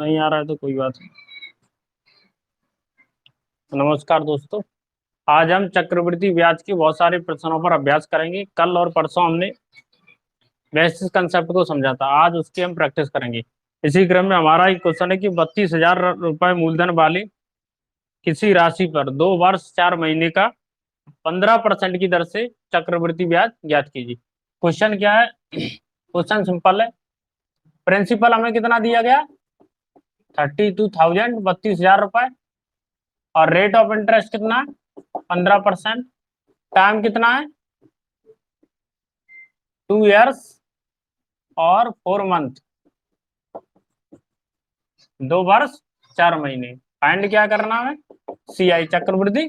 नहीं आ रहा है तो कोई बात नहीं। नमस्कार दोस्तों। आज हम चक्रवृद्धि ब्याज के बहुत सारे प्रश्नों पर अभ्यास करेंगे। कल और परसों हमने बेसिस कंसेप्ट को समझा था, आज उसकी हम प्रैक्टिस करेंगे। इसी क्रम में हमारा एक क्वेश्चन है कि 32,000 रुपए मूलधन वाले किसी राशि पर 2 वर्ष 4 महीने का 15% की दर से चक्रवृद्धि ब्याज ज्ञात कीजिए। क्वेश्चन क्या है? क्वेश्चन सिंपल है। प्रिंसिपल हमें कितना दिया गया? 32,000, 32,000 रुपए। और रेट ऑफ इंटरेस्ट कितना है? 15%। टाइम कितना है? 2 इयर्स और 4 मंथ, 2 वर्ष 4 महीने। फाइंड क्या करना है? CI, चक्रवृद्धि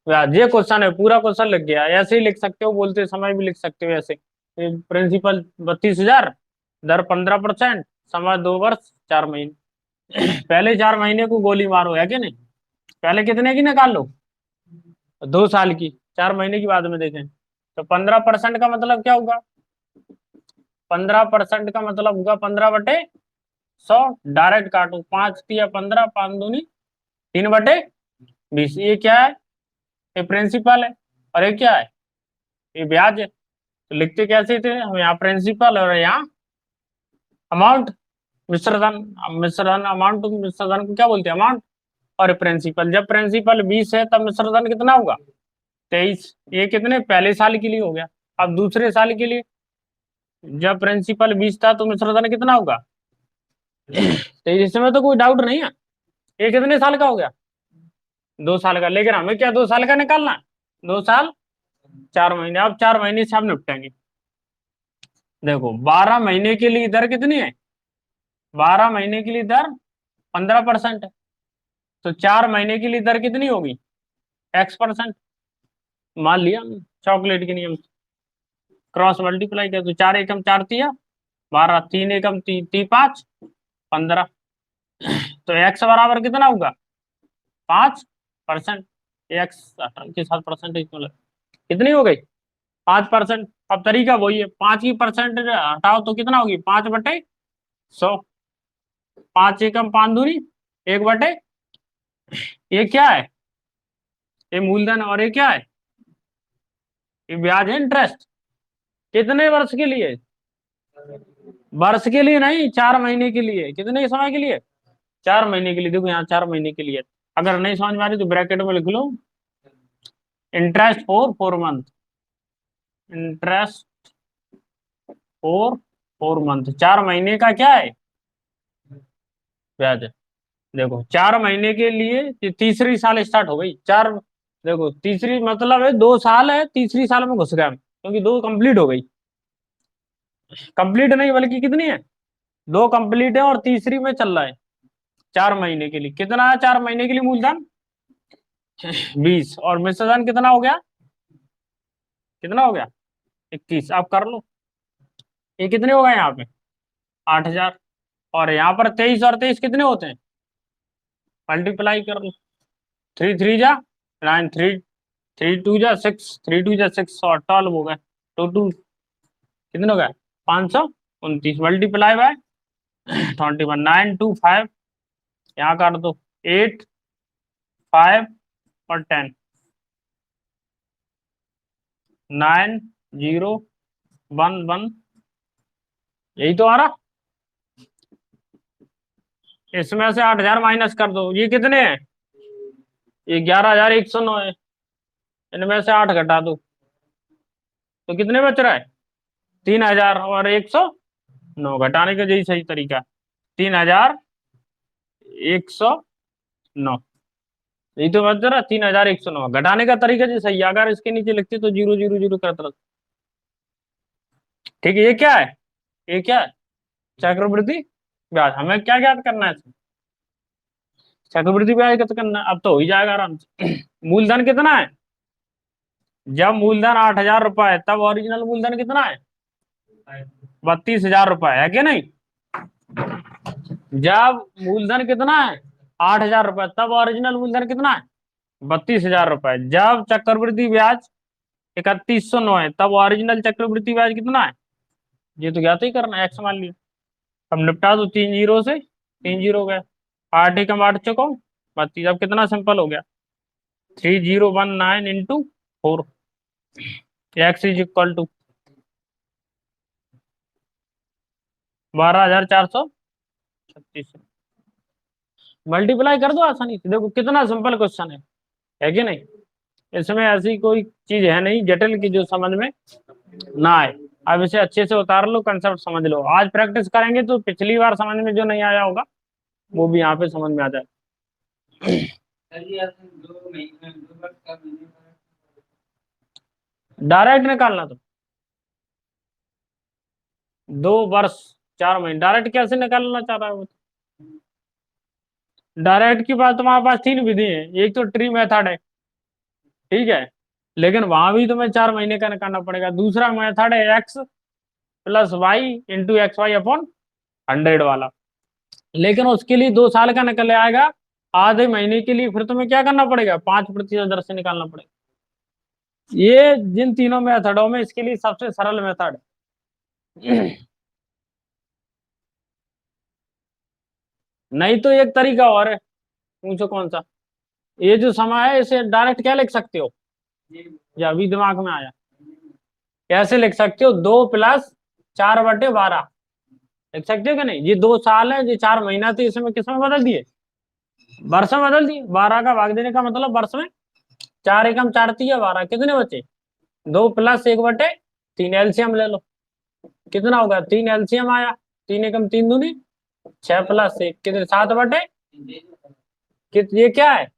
ब्याज। ये क्वेश्चन है, पूरा क्वेश्चन लिख गया। ऐसे ही लिख सकते हो, बोलते समय भी लिख सकते हो ऐसे। प्रिंसिपल 32,000, दर 15%, समय 2 वर्ष 4 महीने। पहले 4 महीने को गोली मारो, है कि नहीं? पहले कितने की निकाल लो? 2 साल की। 4 महीने की बाद में देखें। तो 15% का मतलब क्या होगा? 15% का मतलब होगा 15/100। डायरेक्ट काटो, 5 × 15, 5 दूनी 3/20। ये क्या है? ये प्रिंसिपल है। और ये क्या है? ये ब्याज है। तो लिखते कैसे थे हम? यहाँ प्रिंसिपल और यहाँ अमाउंट, मिश्रधन। मिश्रधन अमाउंट, मिश्रधन को क्या बोलते हैं? अमाउंट। और प्रिंसिपल, जब प्रिंसिपल 20 है तब मिश्रधन कितना होगा? 23। ये कितने पहले साल के लिए हो गया। अब दूसरे साल के लिए, जब प्रिंसिपल 20 था तो मिश्रधन कितना होगा? 23। इसमें तो कोई डाउट नहीं है। ये कितने साल का हो गया? 2 साल का। लेकिन हमें क्या 2 साल का निकालना है? 2 साल 4 महीने। अब 4 महीने से हम निपटेंगे। देखो, 12 महीने के लिए दर कितनी है? 12 महीने के लिए दर 15% है। तो 4 महीने के लिए दर कितनी होगी? X%। मान लिया हमने चॉकलेट के नियम से। क्रॉस मल्टीप्लाई किया तो 4 एकम 4 तिया 12, 3 एकम 3 × 3 = 5, 15। तो एक्स बराबर कितना होगा? 5%। एक्स के साथ परसेंटेज कितनी हो गई? 5%। अब तरीका वही है, 5 की परसेंट हटाओ तो कितना होगी? 5/100। 5 एकम 5 दूनी 1/। ये क्या है? ये मूलधन। और ये क्या है? ये ब्याज है, इंटरेस्ट। कितने वर्ष के लिए? वर्ष के लिए नहीं, 4 महीने के लिए। कितने समय के लिए? 4 महीने के लिए। देखो यहाँ 4 महीने के लिए। अगर नहीं समझ में आ रही तो ब्रैकेट में लिख लो, interest for 4 month. Interest for 4 month. 4 महीने का क्या है? ब्याज है। देखो 4 महीने के लिए ये तीसरी साल स्टार्ट हो गई। चार, देखो तीसरी मतलब है 2 साल है, तीसरी साल में घुस गए हम, क्योंकि 2 कंप्लीट हो गई। कंप्लीट नहीं बल्कि कितनी है? 2 कंप्लीट है और तीसरी में चल रहा है। 4 महीने के लिए कितना है? 4 महीने के लिए मूलधन 20। और मिश्रधन कितना हो गया? कितना हो गया? 21। अब कर लो, ये कितने हो गए यहाँ पे? 8,000। और यहाँ पर 23 और 23 कितने होते हैं? मल्टीप्लाई कर लो। 3 3 जा 9, 3 3 2 जा 6, 3 2 जा 6 और 12 हो गए। टू टू कितने हो गए? 529। Multiply by 21। 9 2 5, यहाँ काट दो। 8 5 और 10। 9 0 1 1। यही तो आ रहा। इसमें से 8,000 माइनस कर दो। ये कितने हैं? ये 11,109 है। इनमें से 8 घटा दो तो कितने बच रहा है? 3,000 और 109। घटाने का यही सही तरीका। 3,109। यही तो बच रहा, 3,109। घटाने का तरीका जी सही है। अगर इसके नीचे लिखते तो 0 0 0 करता रहता। ठीक है। ये क्या है? ये क्या है? चक्रवृद्धि ब्याज। हमें क्या ज्ञात करना है? चक्रवृद्धि ब्याज ज्ञात करना है। अब तो हो ही जाएगा आराम से। मूलधन कितना है? जब मूलधन 8,000 रुपए है तब ओरिजिनल मूलधन कितना है? 32,000 रुपए है कि नहीं? जब मूलधन कितना है? 8,000 रुपए तब ओरिजिनल मूलधन कितना है? 32,000 रुपए। जब चक्रवृद्धि ब्याज 3,109 है तब ओरिजिनल चक्रवृद्धि ब्याज कितना है? ये तो ज्ञात ही करना है। एक्स मान लिया। अब निपटा दो 3 जीरो से। 3 जीरो गए। 8 एकम 8 चौको 32। अब कितना सिंपल हो गया, 3019 into 4, x is equal to 12,436। Multiply कर दो आसानी से, देखो कितना सिंपल क्वेश्चन है कि नहीं। इसमें ऐसी कोई चीज है नहीं जटिल की जो समझ में ना आए। अब इसे अच्छे से उतार लो, कंसेप्ट समझ लो, आज प्रैक्टिस करेंगे तो पिछली बार समझ में जो नहीं आया होगा वो भी यहाँ पे समझ में आ जाए। डायरेक्ट निकालना तो 2 वर्ष 4 महीने, डायरेक्ट कैसे निकालना चाह रहा है वो। डायरेक्ट की बात, तुम्हारे पास 3 विधि है, एक तो ट्री मेथड है, ठीक है, लेकिन वहां भी तुम्हें 4 महीने का निकालना पड़ेगा। दूसरा मेथड है x plus y into x y upon 100 वाला, लेकिन उसके लिए 2 साल का निकल आएगा। आधे महीने के लिए फिर तुम्हें क्या करना पड़ेगा, 5% दर से निकालना पड़ेगा। ये जिन तीनों मेथडों में इसके लिए सबसे सरल मेथड है। नहीं तो एक तरीका और है, पूछो कौन सा। ये जो समय है इसे डायरेक्ट क्या लिख सकते हो, या अभी दिमाग में आया, कैसे लिख सकते हो, 2 + 4/12 लिख सकते हो कि नहीं। ये 2 साल है, ये 4 महीना थे, इसमें किस में बदल दिए, वर्ष में बदल दिए। 12 का भाग देने का मतलब वर्ष में, 4 एकम 4 × 12 कितने बचे, 2 + 1/3, एलसीएम ले लो, कितना होगा 3 एलसीएम आया, 3 एकम 3 दूनी 6 + 1 कितने 7/, ये क्या है,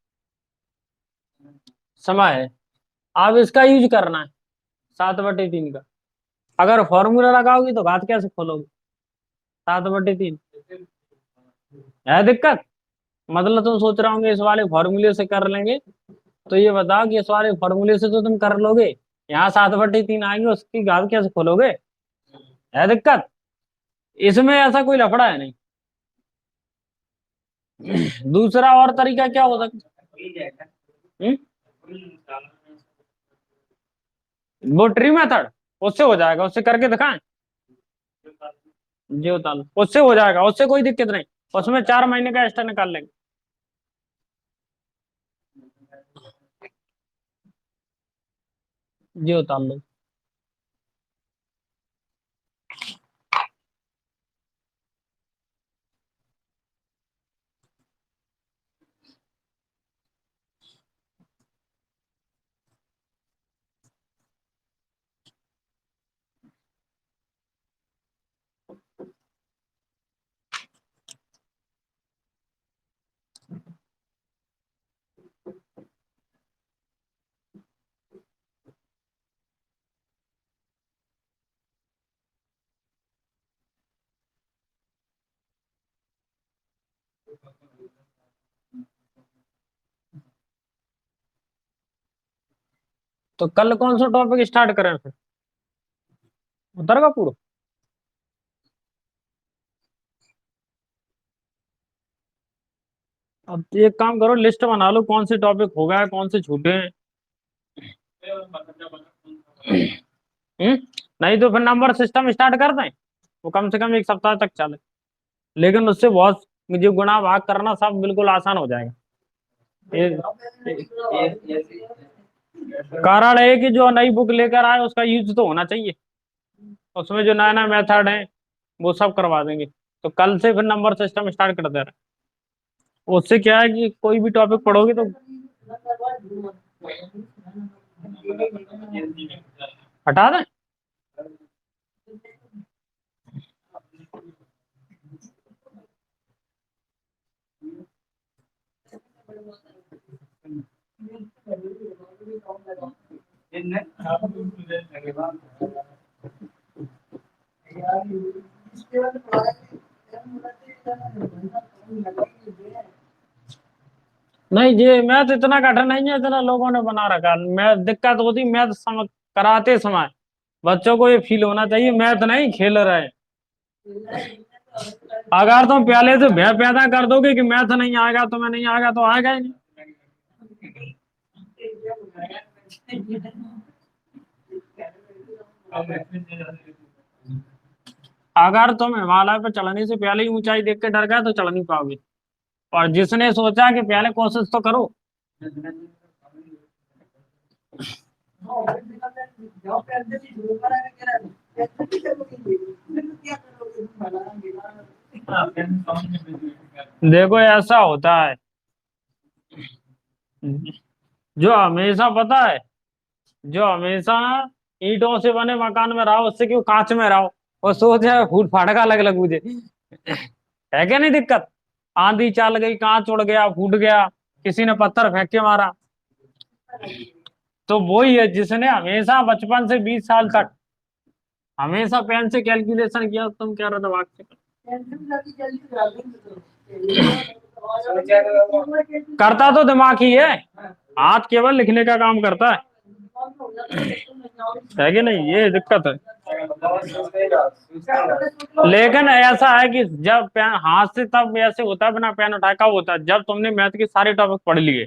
समय है। अब इसका यूज करना है 7/3 का। अगर फॉर्मूला लगाओगी तो घात कैसे खोलोगे, 7/3 है दिक्कत। मतलब तुम सोच रहे होंगे इस वाले फॉर्मूले से कर लेंगे, तो ये बताओ कि इस वाले फॉर्मूले से तो तुम कर लोगे, यहाँ 7/3 आएंगे, उसकी घात कैसे खोलोगे, है दिक्कत। इसमें ऐसा कोई लफड़ा है नहीं। दूसरा और तरीका क्या हो सकता है, वो ट्री मेथड, उससे हो जाएगा, उससे करके दिखाएं, जी उतार लो, उससे हो जाएगा, उससे कोई दिक्कत नहीं, उसमें 4 महीने का एक्स्ट्रा निकाल लेंगे। जी उतार लो। तो कल कौन सा टॉपिक स्टार्ट करें फिर, उतर का पूरा। अब एक काम करो, लिस्ट बना लो कौन से टॉपिक हो गया, कौन से छूटे हैं। हम्म नहीं तो फिर नंबर सिस्टम स्टार्ट कर दें, वो कम से कम 1 सप्ताह तक चले, लेकिन उससे बहुत मुझे गुणा भाग करना सब बिल्कुल आसान हो जाएगा। कारण है कि जो नई बुक लेकर आए उसका यूज तो होना चाहिए, उसमें जो नया नया मेथड है वो सब करवा देंगे। तो कल से फिर नंबर सिस्टम स्टार्ट कर दे रहे हैं। उससे क्या है कि कोई भी टॉपिक पढ़ोगे तो हटा दें। नहीं ये मैथ इतना कठिन नहीं है, इतना लोगों ने बना रखा। मैथ दिक्कत होती मैथ समझ कराते समय, बच्चों को ये फील होना चाहिए मैथ नहीं खेल रहे हैं। अगर तुम पहले से भय पैदा कर दोगे कि मैथ नहीं आएगा, तुम्हें नहीं आएगा, तो आएगा ही नहीं। अगर तुम हिमालय पर चढ़ने से पहले ही ऊंचाई देख के डर गए तो चढ़ नहीं पाओगे। और जिसने सोचा कि पहले कोशिश तो करो। देखो ऐसा होता है, जो हमेशा पता है, जो हमेशा ईंटों से बने मकान में रहो उससे क्यों कांच में रहो, और सोच है फूट फाटका अलग अलग मुझे। है क्या नहीं दिक्कत? आंधी चल गई, कांच उड़ गया, फूट गया, किसी ने पत्थर फेंक के मारा। तो वही है, जिसने हमेशा बचपन से 20 साल तक हमेशा पेन से कैलकुलेशन किया, तुम कह रहे थे वाक से करता तो दिमाग ही है, हाथ केवल लिखने का काम करता है कि नहीं, ये दिक्कत है। लेकिन ऐसा है कि जब पेन हाथ से तब ऐसे होता है, बिना पेन उठाए कब होता है, जब तुमने मैथ के सारे टॉपिक पढ़ लिए,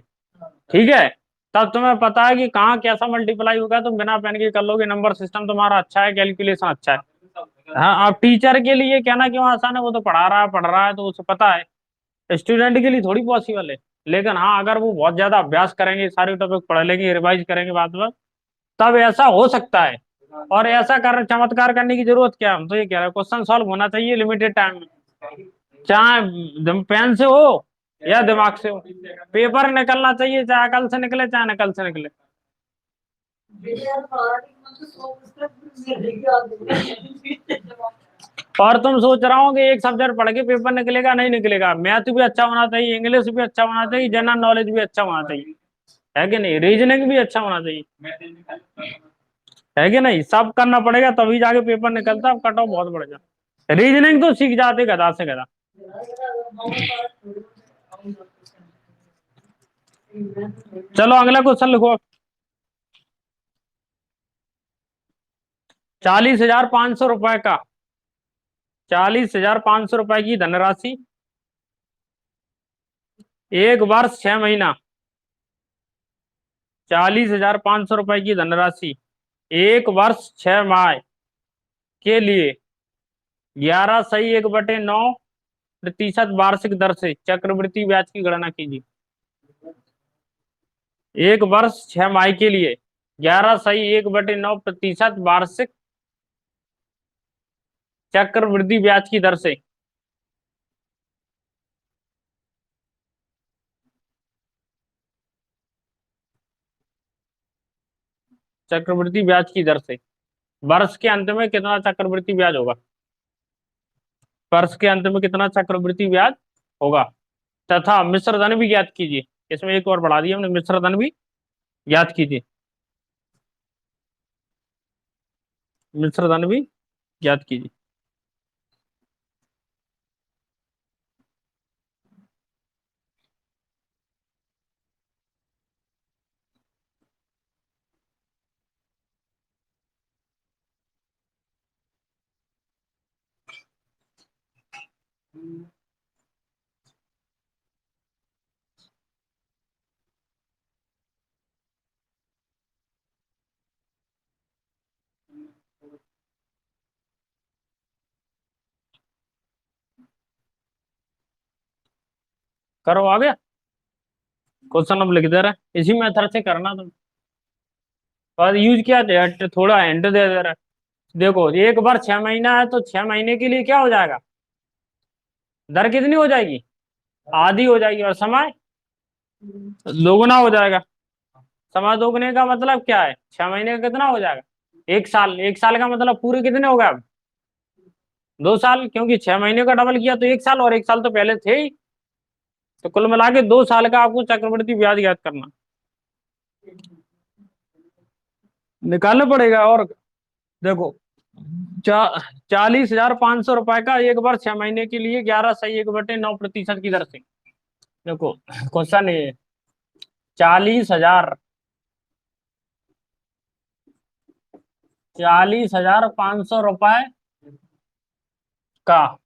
ठीक है, तब तुम्हें पता है कि कहाँ कैसा मल्टीप्लाई होगा, तुम बिना पेन के कर लोगे, नंबर सिस्टम तुम्हारा अच्छा है, कैलकुलेशन अच्छा है। हाँ, अब टीचर के लिए कहना क्यों आसान है, वो तो पढ़ा रहा है, पढ़ रहा है, तो उसे पता है। स्टूडेंट के लिए थोड़ी पॉसिबल है। लेकिन हाँ, अगर वो बहुत ज्यादा अभ्यास करेंगे, सारे टॉपिक पढ़ लेंगे, रिवाइज करेंगे बात बात, तब ऐसा हो सकता है। और ऐसा कर चमत्कार करने की जरूरत क्या है? हम तो ये कह रहे हैं क्वेश्चन सॉल्व होना चाहिए लिमिटेड टाइम में, चाहे पेन से हो या दिमाग से हो, पेपर निकलना चाहिए, चाहे अकल से निकले चाहे नकल से निकले। और तुम सोच रहा हो कि एक सब्जेक्ट पढ़ के पेपर निकलेगा, नहीं निकलेगा। मैथ भी अच्छा होना चाहिए, इंग्लिश भी अच्छा होना चाहिए, जनरल नॉलेज भी अच्छा होना चाहिए, है कि नहीं, रीजनिंग भी अच्छा होना चाहिए, है कि नहीं, सब करना पड़ेगा तभी जाके पेपर निकलता है, कट ऑफ बहुत बढ़ जाता। रीजनिंग तो सीख जाते गधा से गधा। चलो अगला क्वेश्चन लिखो। 40,500 रुपए का, 40,500 रुपए की धनराशि, 1 वर्ष 6 महीना, 40,500 रुपए की धनराशि 1 वर्ष 6 माह के लिए 11 सही 1/9 प्रतिशत वार्षिक दर से चक्रवृद्धि ब्याज की गणना कीजिए। 1 वर्ष 6 माह के लिए 11 सही 1/9 प्रतिशत वार्षिक चक्रवृद्धि ब्याज की दर से, चक्रवृद्धि ब्याज की दर से वर्ष के अंत में कितना चक्रवृद्धि ब्याज होगा, वर्ष के अंत में कितना चक्रवृद्धि ब्याज होगा, तथा मिश्र धन भी ज्ञात कीजिए। इसमें एक और बढ़ा दिया हमने, मिश्र धन भी ज्ञात कीजिए, मिश्र धन भी ज्ञात कीजिए। करो आगे, क्वेश्चन अब लिख दे रहे, इसी मेथड से करना तुम, और यूज किया थोड़ा हिंट दे दे रहा है। देखो 1 वर्ष 6 महीना है, तो 6 महीने के लिए क्या हो जाएगा, दर कितनी हो जाएगी, आधी हो जाएगी, और समय दोगुना हो जाएगा। समय दोगुने का मतलब क्या है, 6 महीने का कितना हो जाएगा, 1 साल, 1 साल का मतलब पूरे कितने हो गए अब, 2 साल, क्योंकि 6 महीने का डबल किया तो 1 साल, और 1 साल तो पहले थे ही, तो कुल मिला के 2 साल का आपको चक्रवृद्धि ब्याज याद करना, निकालना पड़ेगा। और देखो 40,500 रुपए का 1 वर्ष 6 महीने के लिए 11 सही 1/9 प्रतिशत की दर से, देखो क्वेश्चन ये 40,500 रुपए का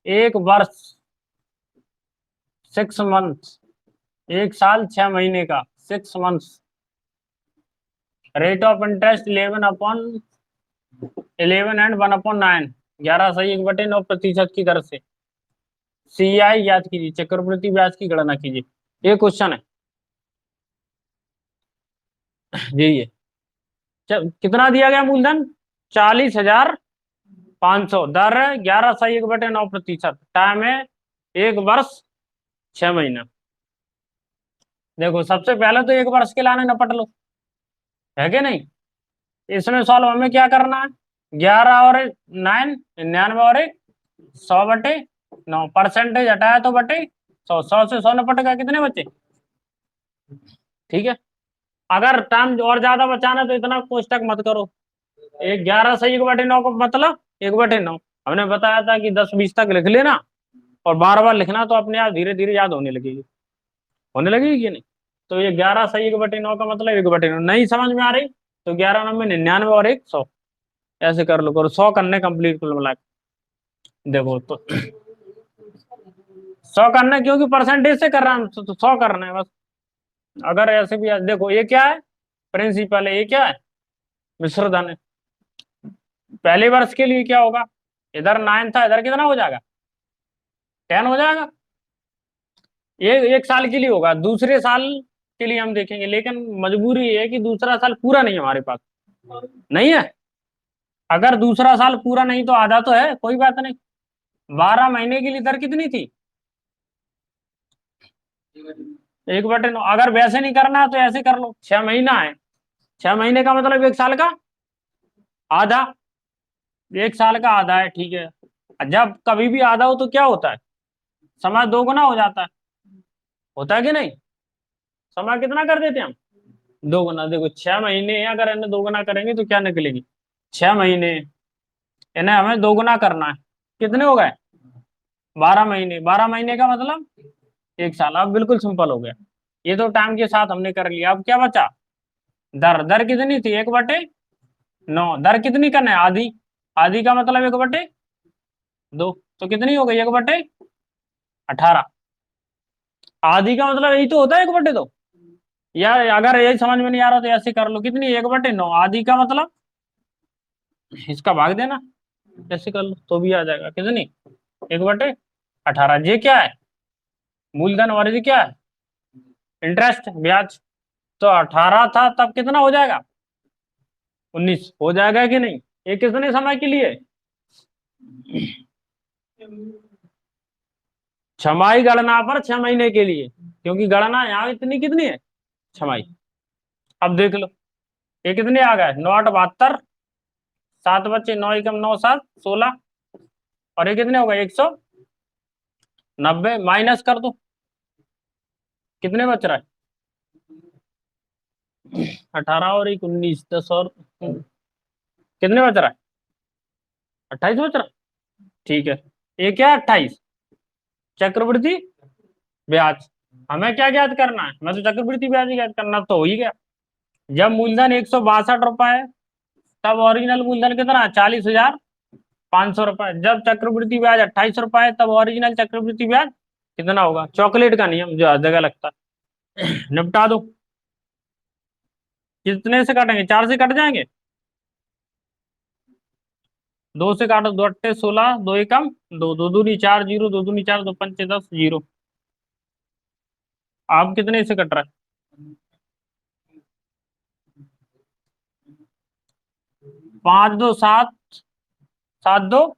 1 वर्ष 6 मंथ, 1 साल 6 महीने का 6 month, rate of interest 11/11 and 1/9, 11 सही 1/9% की दर से CI याद कीजिए, चक्रवृद्धि ब्याज की गणना कीजिए। ये क्वेश्चन है जी। ये कितना दिया गया मूलधन? 40,500। दर है 11 सही 1/9%। टाइम है 1 वर्ष 6 महीना। देखो सबसे पहले तो 1 वर्ष के लाने नपट लो, है कि नहीं। इसमें सॉल्व हमें क्या करना है? 11 और 9 99 और 100/9। परसेंटेज हटाया तो बटे 100, 100 से 100 नपट गया, कितने बचे? ठीक है। अगर टाइम और ज्यादा बचाना तो इतना कोष्टक मत करो। 11 सही 1/9 को मतलब 1/9। हमने बताया था कि 10-20 तक लिख लेना और बार बार लिखना, तो अपने आप धीरे धीरे याद होने लगेगी। होने लगेगी कि नहीं। तो ये 11 सही 1/9 का मतलब 1/9। नहीं समझ में आ रही तो 11 9 99 और 100 ऐसे कर लो, करो 100 करने कंप्लीट कुल मिला के। देखो तो 100 करना, क्योंकि परसेंटेज से कर रहा हूं तो 100 करना है बस। अगर ऐसे भी देखो, ये क्या है? प्रिंसिपल है। ये क्या है? मिश्र धन है। पहले वर्ष के लिए क्या होगा? इधर 9 था, इधर कितना हो जाएगा? 10 हो जाएगा। ये 1 साल के लिए होगा, दूसरे साल के लिए हम देखेंगे, लेकिन मजबूरी ये है कि दूसरा साल पूरा नहीं है हमारे पास। नहीं है। अगर दूसरा साल पूरा नहीं तो आधा तो है, कोई बात नहीं। 12 महीने के लिए दर कितनी थी? 1/9। अगर वैसे नहीं करना है तो ऐसे कर लो, 6 महीना है। 6 महीने का मतलब 1 साल का आधा। 1 साल का आधा है, ठीक है। जब कभी भी आधा हो तो क्या होता है? समय दोगुना हो जाता है। होता है कि नहीं? समय कितना कर देते हैं हम? दोगुना। देखो 6 महीने हैं, अगर इन्हें दोगुना करेंगे तो क्या निकलेगी? 6 महीने। इन्हें हमें दोगुना करना है। कितने हो गए? 12 महीने। 12 महीने का मतलब 1 साल। अब बिल्कुल सिंपल हो गया। ये तो टाइम के साथ हमने कर लिया। अब क्या बचा? दर। दर कितनी थी? 1/9। दर कितनी करना है? आधी। आधी का मतलब 1/2। तो कितनी हो गई? 1/18। आधी का मतलब यही तो होता है 1/2। यार अगर यही समझ में नहीं आ रहा तो ऐसे कर लो, कितनी? 1/9। आधी का मतलब इसका भाग देना, ऐसे कर लो तो भी आ जाएगा। कितनी? 1/18। ये क्या है? मूलधन। और ये क्या है? इंटरेस्ट, ब्याज। तो 18 था तब कितना हो जाएगा? 19 हो जाएगा कि नहीं? ये कितने समय के लिए? छमाही गणना पर 6 महीने के लिए, क्योंकि गणना यहाँ इतनी कितनी है? छमाही। अब देख लो, ये कितने आ गए? 9 8 72। 7 बच्चे 9 एकम 9 7 16। और ये कितने हो गए? 190। माइनस कर दो, कितने बच रहा है? 18 और 1 19, 10 और कितने बच रहा है? 28 बच रहा है। ठीक है। ये क्या है? 28 चक्रवृद्धि ब्याज। हमें क्या ज्ञात करना है? मैं तो चक्रवृद्धि ब्याज ही ज्ञात करना, तो हो ही गया। जब मूलधन 162 रुपए है तब ओरिजिनल मूलधन कितना है? 40,500 रुपए। जब चक्रवृद्धि ब्याज 28 रुपए है तब ओरिजिनल चक्रवृद्धि ब्याज कितना होगा? चॉकलेट का नियम जो हर जगह लगता है। निपटा दो। कितने से काटेंगे? 4 से कट जाएंगे। 2 से काटो, 2 8 16, 2 एकम 2, 2 दूनी 4 जीरो, 2 दूनी 4, 2 पंचे 10 जीरो। आप कितने से कट रहा है? 5 2 7, 7 2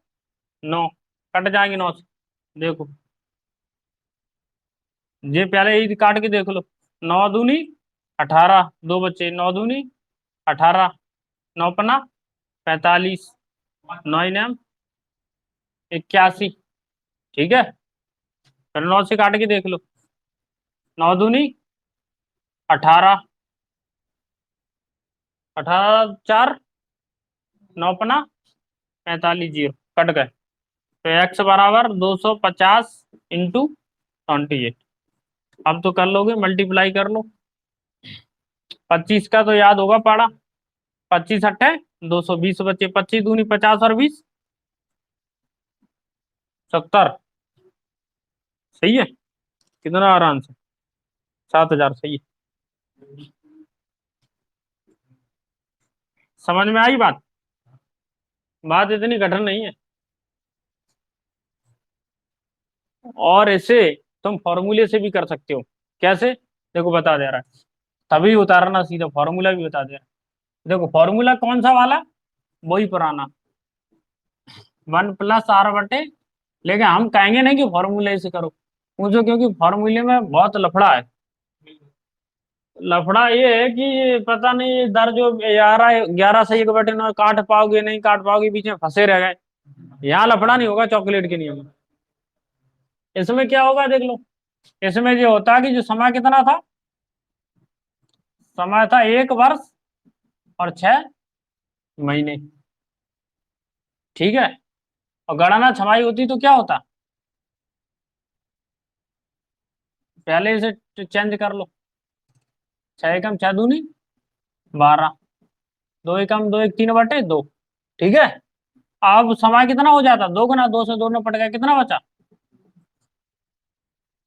9। कट जाएंगे 9 से। देखो ये पहले ही काट के देख लो। 9 दूनी 18, 2 बच्चे 9 दूनी 18, 9 पना 45, 9 इनम 81। ठीक है। फिर 9 से काट के देख लो। 9 दूनी 18, 18 4, 9 पना 45 जीरो। कट गए। तो एक्स बराबर 250 × 28। अब तो कर लोगे, मल्टीप्लाई कर लो। 25 का तो याद होगा पाड़ा। 25 8 220 बच्चे 25 दूनी 50 और 20 70। सही है। कितना आराम से? 7,000। सही है। समझ में आई बात? बात इतनी कठिन नहीं है। और इसे तुम फॉर्मूले से भी कर सकते हो। कैसे? देखो बता दे रहा है, तभी उतारना सीधा, फॉर्मूला भी बता दे रहा है। देखो फॉर्मूला कौन सा वाला, वही पुराना, 1 + r/। लेकिन हम कहेंगे नहीं कि फॉर्मूले से करो, पूछो, क्योंकि फॉर्मूले में बहुत लफड़ा है। लफड़ा ये है कि ये पता नहीं, ये दर जो 11 11 से 1/9 काट पाओगे नहीं काट पाओगे, बीच में फंसे रह गए। यहाँ लफड़ा नहीं होगा चॉकलेट के नियम में। इसमें क्या होगा देख लो, इसमें ये होता है कि जो समय कितना था, समय था 1 वर्ष और 6 महीने। ठीक है। और गणना छमाही होती तो क्या होता, पहले इसे चेंज कर लो। 6 एकम 6 दूनी 12, 2 एकम 2 1 3/2। ठीक है। अब समय कितना हो जाता, 2 गुना, 2 से 2 पट गया, कितना बचा,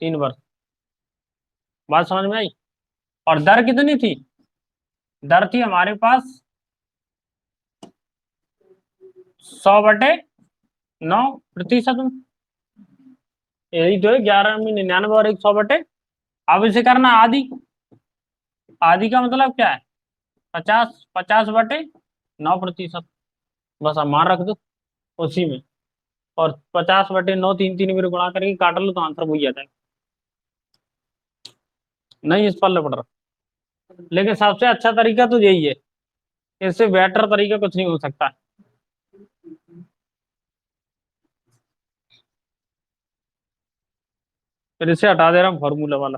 3 वर्ष। बात समझ में आई? और दर कितनी थी, दर थी हमारे पास 100/9 प्रतिशत में। यही तो है, 11 में 99 और 100/। अब इसे करना आधी। आधी का मतलब क्या है, 50, 50/9 प्रतिशत। बस अब मान रख दो उसी में, और 50/9 तीन तीन में गुणा करके काट लो तो आंसर वही आता है। नहीं इस पर पड़ रहा, लेकिन सबसे अच्छा तरीका तो यही है, इससे बेटर तरीका कुछ नहीं हो सकता। फिर इसे हटा दे रहा हूँ फॉर्मूला वाला।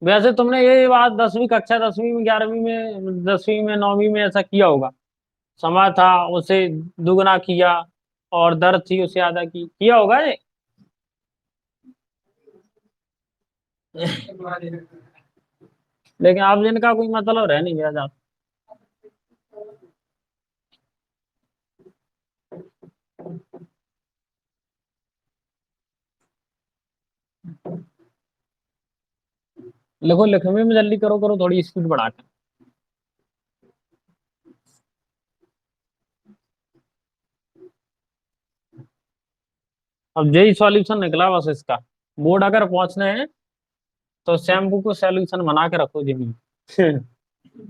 वैसे तुमने ये बात 10वीं कक्षा, 10वीं में, 11वीं में, 10वीं में, 9वीं में ऐसा किया होगा। समय था उसे दुगना किया, और दर थी उसे आधा किया होगा ये। लेकिन अब इनका कोई मतलब रह नहीं गया जा। लिखो, लिखने में जल्दी करो, करो थोड़ी स्पीड बढ़ा के। अब यही सॉल्यूशन निकला बस इसका। बोर्ड अगर पहुंचने हैं तो शैम्पू को सॉल्यूशन बना के रखो जिम में।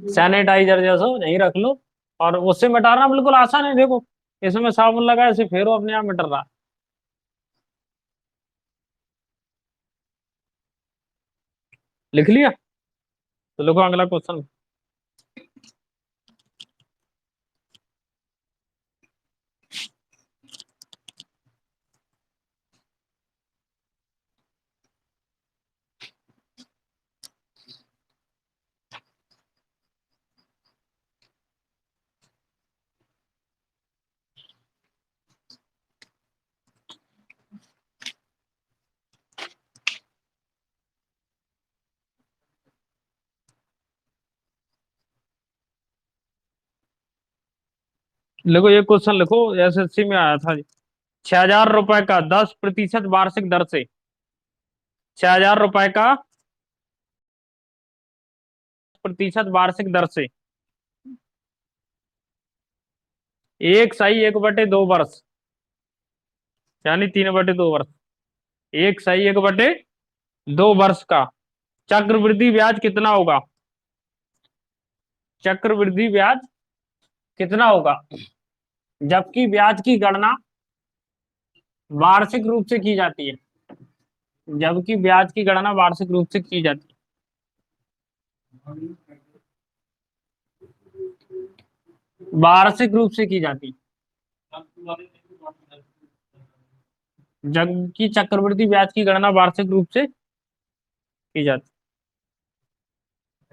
सैनिटाइजर जैसा यहीं रख लो, और उससे मिटाना बिल्कुल आसान है। देखो इसमें साबुन लगा है, इसे फेरो, अपने आप मिट रहा है। लिख लिया? तो लिखो अगला क्वेश्चन। लिखो ये क्वेश्चन लिखो, एसएससी में आया था। 6,000 रुपए का 10% वार्षिक दर से, 6,000 रुपए का प्रतिशत वार्षिक दर से, 1/2 वर्ष, यानी 3/2 वर्ष, 1/2 वर्ष का चक्रवृद्धि ब्याज कितना होगा, चक्रवृद्धि ब्याज कितना होगा, जबकि ब्याज की गणना वार्षिक रूप से की जाती है, जबकि ब्याज की गणना वार्षिक रूप से की जाती है, वार्षिक रूप से की जाती है, जबकि चक्रवृद्धि ब्याज की गणना वार्षिक रूप से की जाती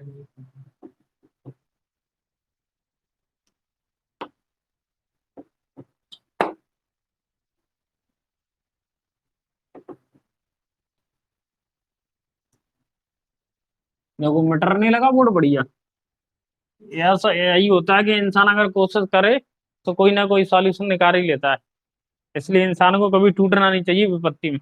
है। देखो मटर नहीं लगा, बोर्ड बढ़िया। ऐसा यही होता है कि इंसान अगर कोशिश करे तो कोई ना कोई सॉल्यूशन निकाल ही लेता है। इसलिए इंसान को कभी टूटना नहीं चाहिए विपत्ति में।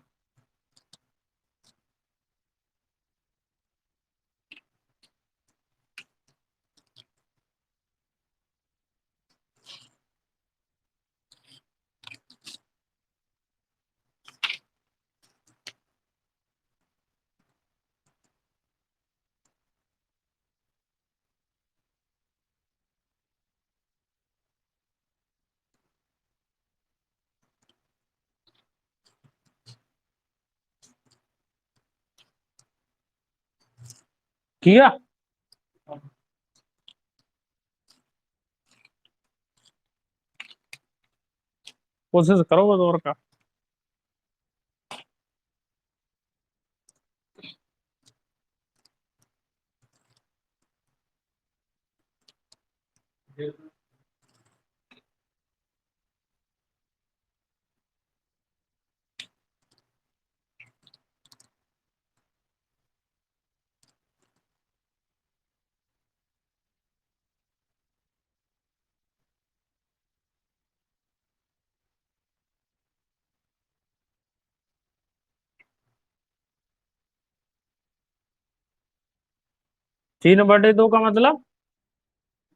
किया। कोशिश करो बस और का। तीन बटे दो का मतलब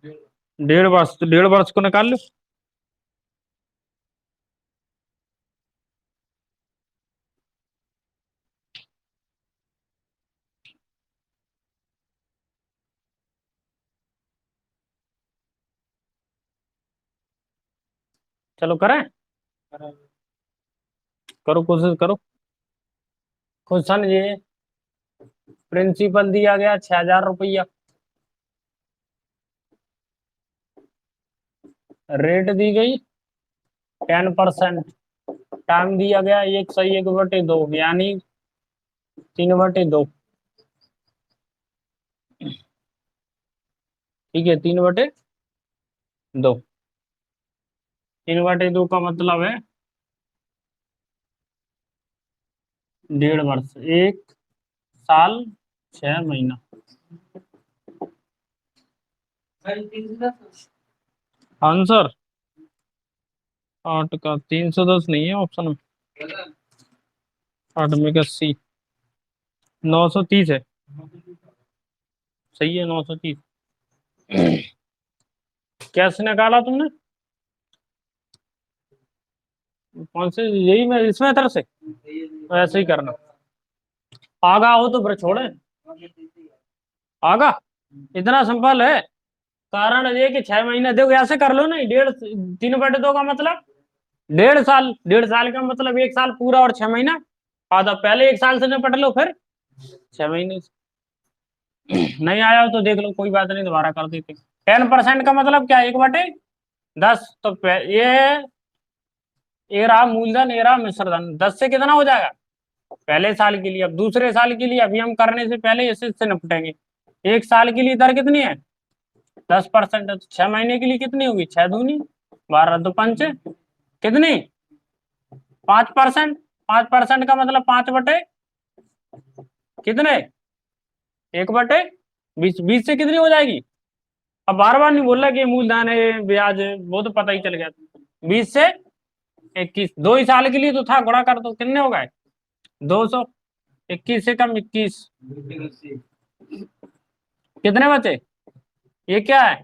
1.5 वर्ष, तो 1.5 वर्ष को निकाल लो। चलो करें। करो कोशिश करो। क्वेश्चन ये, प्रिंसिपल दिया गया 6,000 रुपया, रेट दी गई 10%, टाइम दिया गया 1/1/2 यानी 3/2। ठीक है, 3/2। 3/2 का मतलब है 1.5 वर्ष, 1 साल 6 महीना। आंसर 8 का 310 नहीं है ऑप्शन में। 8 में का सी, 930 है। सही है, 930। कैसे निकाला तुमने? कौन से, यही मैं इसमें तरह से ऐसे ही करना। आगा हो तो फिर छोड़े। आगा इतना सिंपल है। कारण ये कि 6 महीने, देखो ऐसे कर लो नहीं, 3/2 का मतलब 1.5 साल, 1.5 साल का मतलब 1 साल पूरा और 6 महीना आधा। पहले 1 साल से निपट लो, फिर 6 महीने से। नहीं आया हो तो देख लो, कोई बात नहीं, दोबारा कर देते। 10% का मतलब क्या, 1/10। तो ये रहा मूलधन, ये रहा मिश्रधन। 10 से कितना हो जाएगा पहले साल के लिए। अब दूसरे साल के लिए अभी हम करने से पहले इससे निपटेंगे। 1 साल के लिए दर कितनी है, 10%। 6 महीने के लिए कितनी होगी, 6 दूनी 12, तो पंच कितनी, 5%। 5% का मतलब 5 बटे कितने, 1/20। 20 से कितनी हो जाएगी। अब बार बार नहीं बोल रहा कि ये मूलधन है ब्याज है, वो तो पता ही चल गया। 20 से 21, 2 ही साल के लिए तो था, गुणा कर दो, कितने हो गए 200। 21 से कम 21, कितने बचे, ये क्या है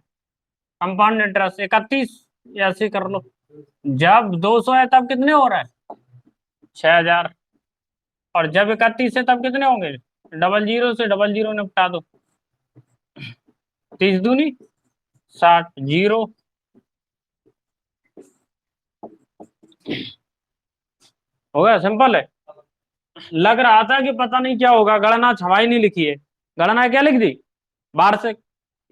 कंपाउंड इंटरेस्ट 31। ऐसे कर लो। जब 200 है तब कितने हो रहा है 6,000, और जब 31 है तब कितने होंगे, डबल जीरो से डबल जीरो निपटा दो। 30 दूनी 60, जीरो। हो गया, सिंपल है। लग रहा था कि पता नहीं क्या होगा, गणना छमाई नहीं लिखी है। गणना क्या लिख दी, वार्षिक।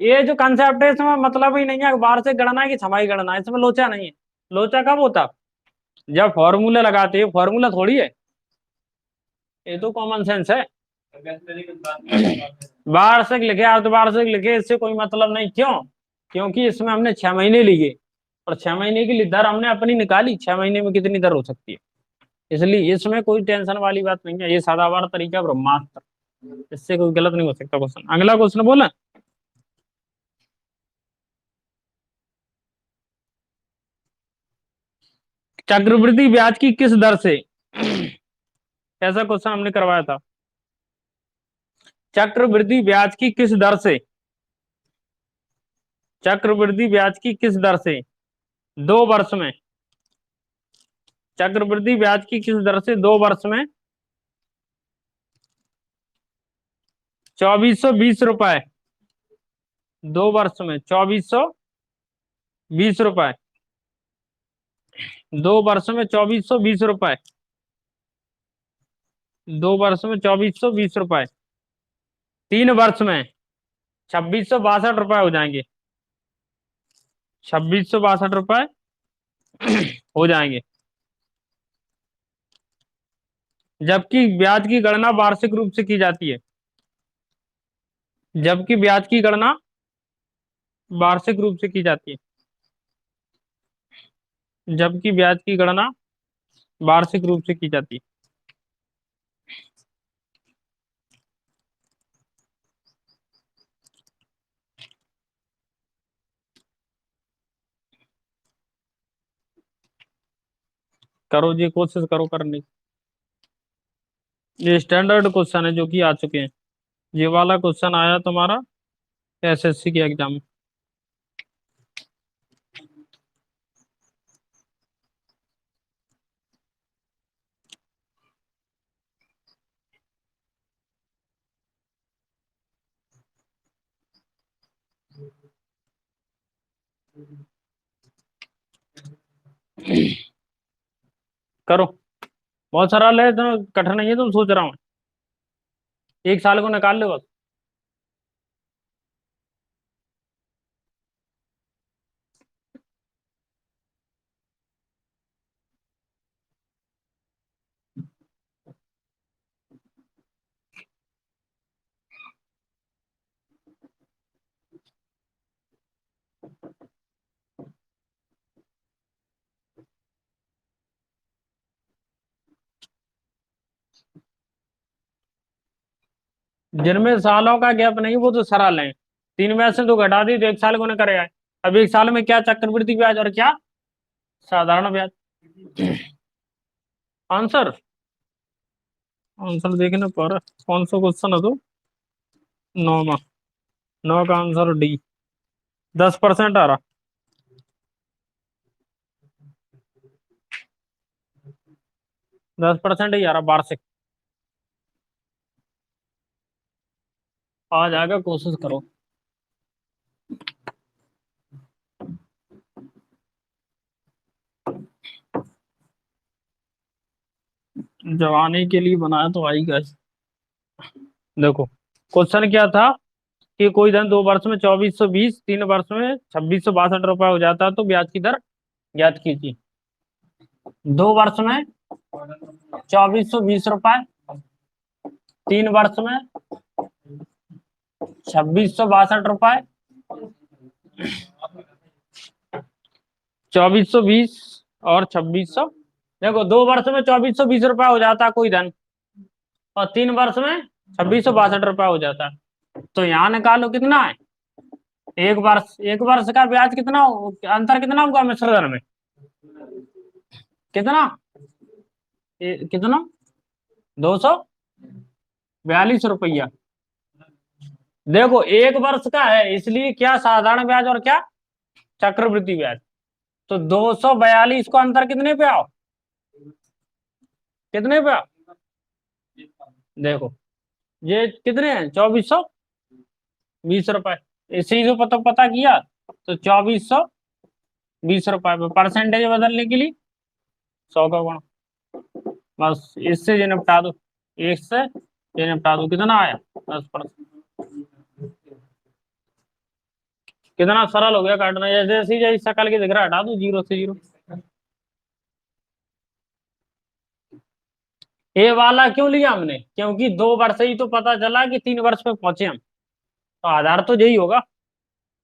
ये जो कंसेप्ट है इसमें मतलब ही नहीं है वार्षिक गणना की छमाई गणना, इसमें लोचा नहीं है। लोचा कब होता, जब फॉर्मूला लगाते हैं, फॉर्मूला थोड़ी है, ये तो कॉमन सेंस है। वार्षिक लिखे, अर्धवार्षिक लिखे, इससे कोई मतलब नहीं। क्यों, क्योंकि इसमें हमने 6 महीने लिए, और 6 महीने की दर हमने अपनी निकाली, 6 महीने में कितनी दर हो सकती है। इसलिए इसमें कोई टेंशन वाली बात नहीं है, ये सादावार तरीका ब्रह्मास्त्र, इससे कोई गलत नहीं हो सकता क्वेश्चन। अगला क्वेश्चन बोला, चक्रवृद्धि ब्याज की किस दर से, ऐसा क्वेश्चन हमने करवाया था। चक्रवृद्धि ब्याज की किस दर से, चक्रवृद्धि ब्याज की किस दर से 2 वर्ष में, चक्रवृद्धि ब्याज की किस दर से 2 वर्ष में 2420 रुपए, 2 वर्ष में 2420 रुपए, 2 वर्ष में 2420 रुपए, 2 वर्ष में 2420 रुपए, 3 वर्ष में 2662 रुपए हो जाएंगे। 2662 रुपए हो जाएंगे। जबकि ब्याज की गणना वार्षिक रूप से की जाती है। जबकि ब्याज की गणना वार्षिक रूप से की जाती है। जबकि ब्याज की गणना वार्षिक रूप से की जाती है। करो जी, कोशिश करो करने की। ये स्टैंडर्ड क्वेश्चन है जो कि आ चुके हैं। ये वाला क्वेश्चन आया तुम्हारा एसएससी के एग्जाम में। करो। बहुत सरल है, तो कठिन नहीं है, तुम सोच रहा हूँ। एक साल को निकाल लो बस। जिनमें सालों का गैप नहीं वो तो सरल है। 3 में से तो घटा दी तो एक साल को न करेगा। अब एक साल में क्या चक्रवृद्धि ब्याज और क्या साधारण ब्याज। आंसर आंसर देखने पर कौन सा क्वेश्चन है तो 9 में। 9 का आंसर डी। 10% आ रहा। 10% ही आ रहा वार्षिक। आ जाएगा, कोशिश करो। जवानी के लिए बनाया तो आएगा। देखो, क्वेश्चन क्या था कि कोई धन 2 वर्ष में 2420, 3 वर्ष में 2662 रुपए हो जाता है तो ब्याज की दर ज्ञात कीजिए। 2 वर्ष में 2420 रुपए, 3 वर्ष में 2662 रुपए, 2420 और 2600। देखो, 2 वर्ष में 2420 रुपए हो जाता है कोई धन, और 3 वर्ष में 2662 रुपए हो जाता है। तो यहाँ निकालो कितना है। एक वर्ष का ब्याज कितना अंतर कितना होगा मिश्रधन में। कितना कितना 242 रुपया। देखो, एक वर्ष का है इसलिए क्या साधारण ब्याज और क्या चक्रवृद्धि ब्याज। तो 242 को अंतर कितने पे आओ, कितने पे आओ। देखो, ये कितने हैं 2420 रुपए। इसी को पता पता किया तो 2420 रुपए पे परसेंटेज बदलने के लिए 100 का गुणा। बस इससे ये निपटा दो। एक से ये निपटा दो, कितना आया 10%। कितना सरल हो गया काटना। जैसे जैसे जैसे शकल के दिख रहा है, हटा दो 0 से 0। ये वाला क्यों लिया हमने, क्योंकि 2 वर्ष ही तो पता चला कि 3 वर्ष पे पहुंचे हम, तो आधार तो यही होगा।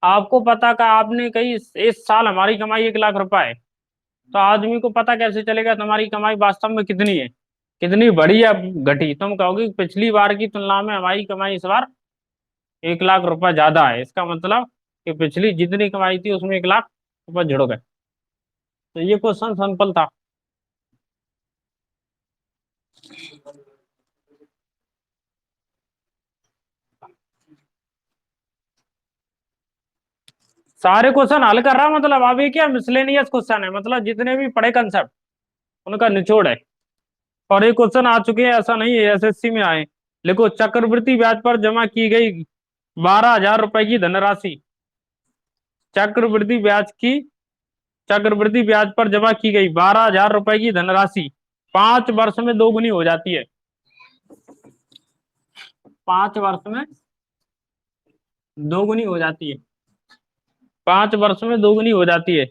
आपको पता का आपने कही इस साल हमारी कमाई 1 लाख रुपए है, तो आदमी को पता कैसे चलेगा तुम्हारी कमाई वास्तव में कितनी है, कितनी बढ़ी या घटी। तुम कहोगे पिछली बार की तुलना में हमारी कमाई इस बार 1 लाख रुपए ज्यादा है, इसका मतलब कि पिछली जितनी कमाई थी उसमें 1 लाख रुपए जुड़ गए। तो ये क्वेश्चन सिंपल था। सारे क्वेश्चन हल कर रहा, मतलब अभी क्या मिसलेनियस क्वेश्चन है, मतलब जितने भी पढ़े कंसेप्ट उनका निचोड़ है। और ये क्वेश्चन आ चुके हैं, ऐसा नहीं है एसएससी में आए। देखो, चक्रवृद्धि ब्याज पर जमा की गई 12,000 रुपए की धनराशि। चक्रवृद्धि ब्याज की चक्रवृद्धि ब्याज पर जमा की गई 12,000 रुपए की धनराशि 5 वर्ष में दोगुनी हो जाती है। 5 वर्ष में दोगुनी हो जाती है। 5 वर्ष में दोगुनी हो जाती है।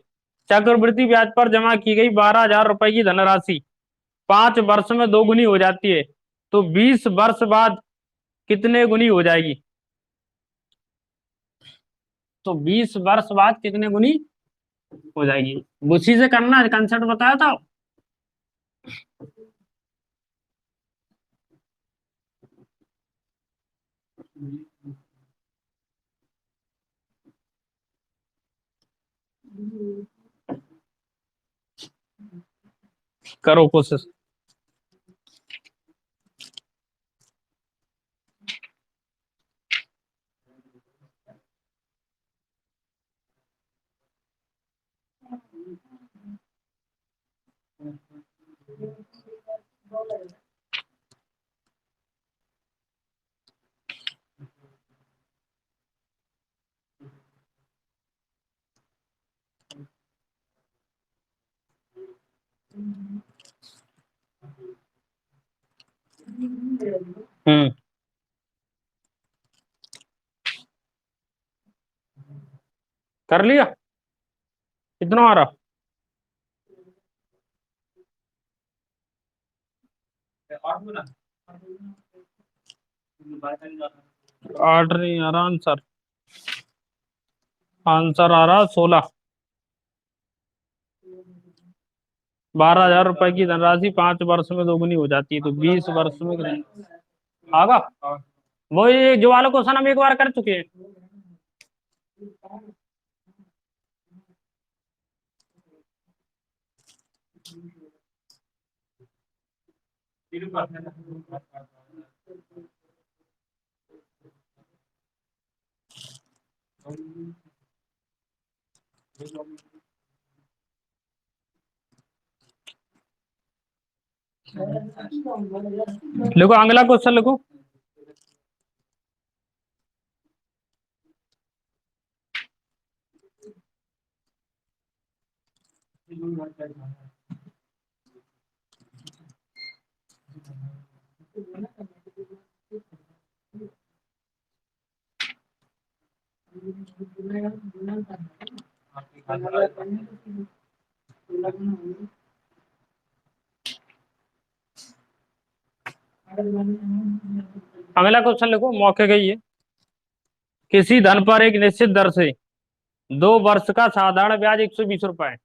चक्रवृद्धि ब्याज पर जमा की गई 12,000 रुपए की धनराशि 5 वर्ष में दोगुनी हो जाती है, तो 20 वर्ष बाद कितने गुनी हो जाएगी? तो 20 वर्ष बाद कितने गुनी हो जाएगी? उसी से करना है, कंसेप्ट बताया था। करो कोशिश। हम्म। कर लिया? कितना आ रहा? 8 नहीं आ रहा आंसर। आंसर आ रहा 16। 12,000 रुपए की धनराशि 5 वर्ष में दोगुनी हो जाती है, तो 20 वर्ष में आगा। वो ये जो वाला क्वेश्चन हम एक बार कर चुके हैं। लिखो अगला क्वेश्चन लिखो। अगला क्वेश्चन लिखो, मौके का ही है। किसी धन पर एक निश्चित दर से 2 वर्ष का साधारण ब्याज 120 रुपए।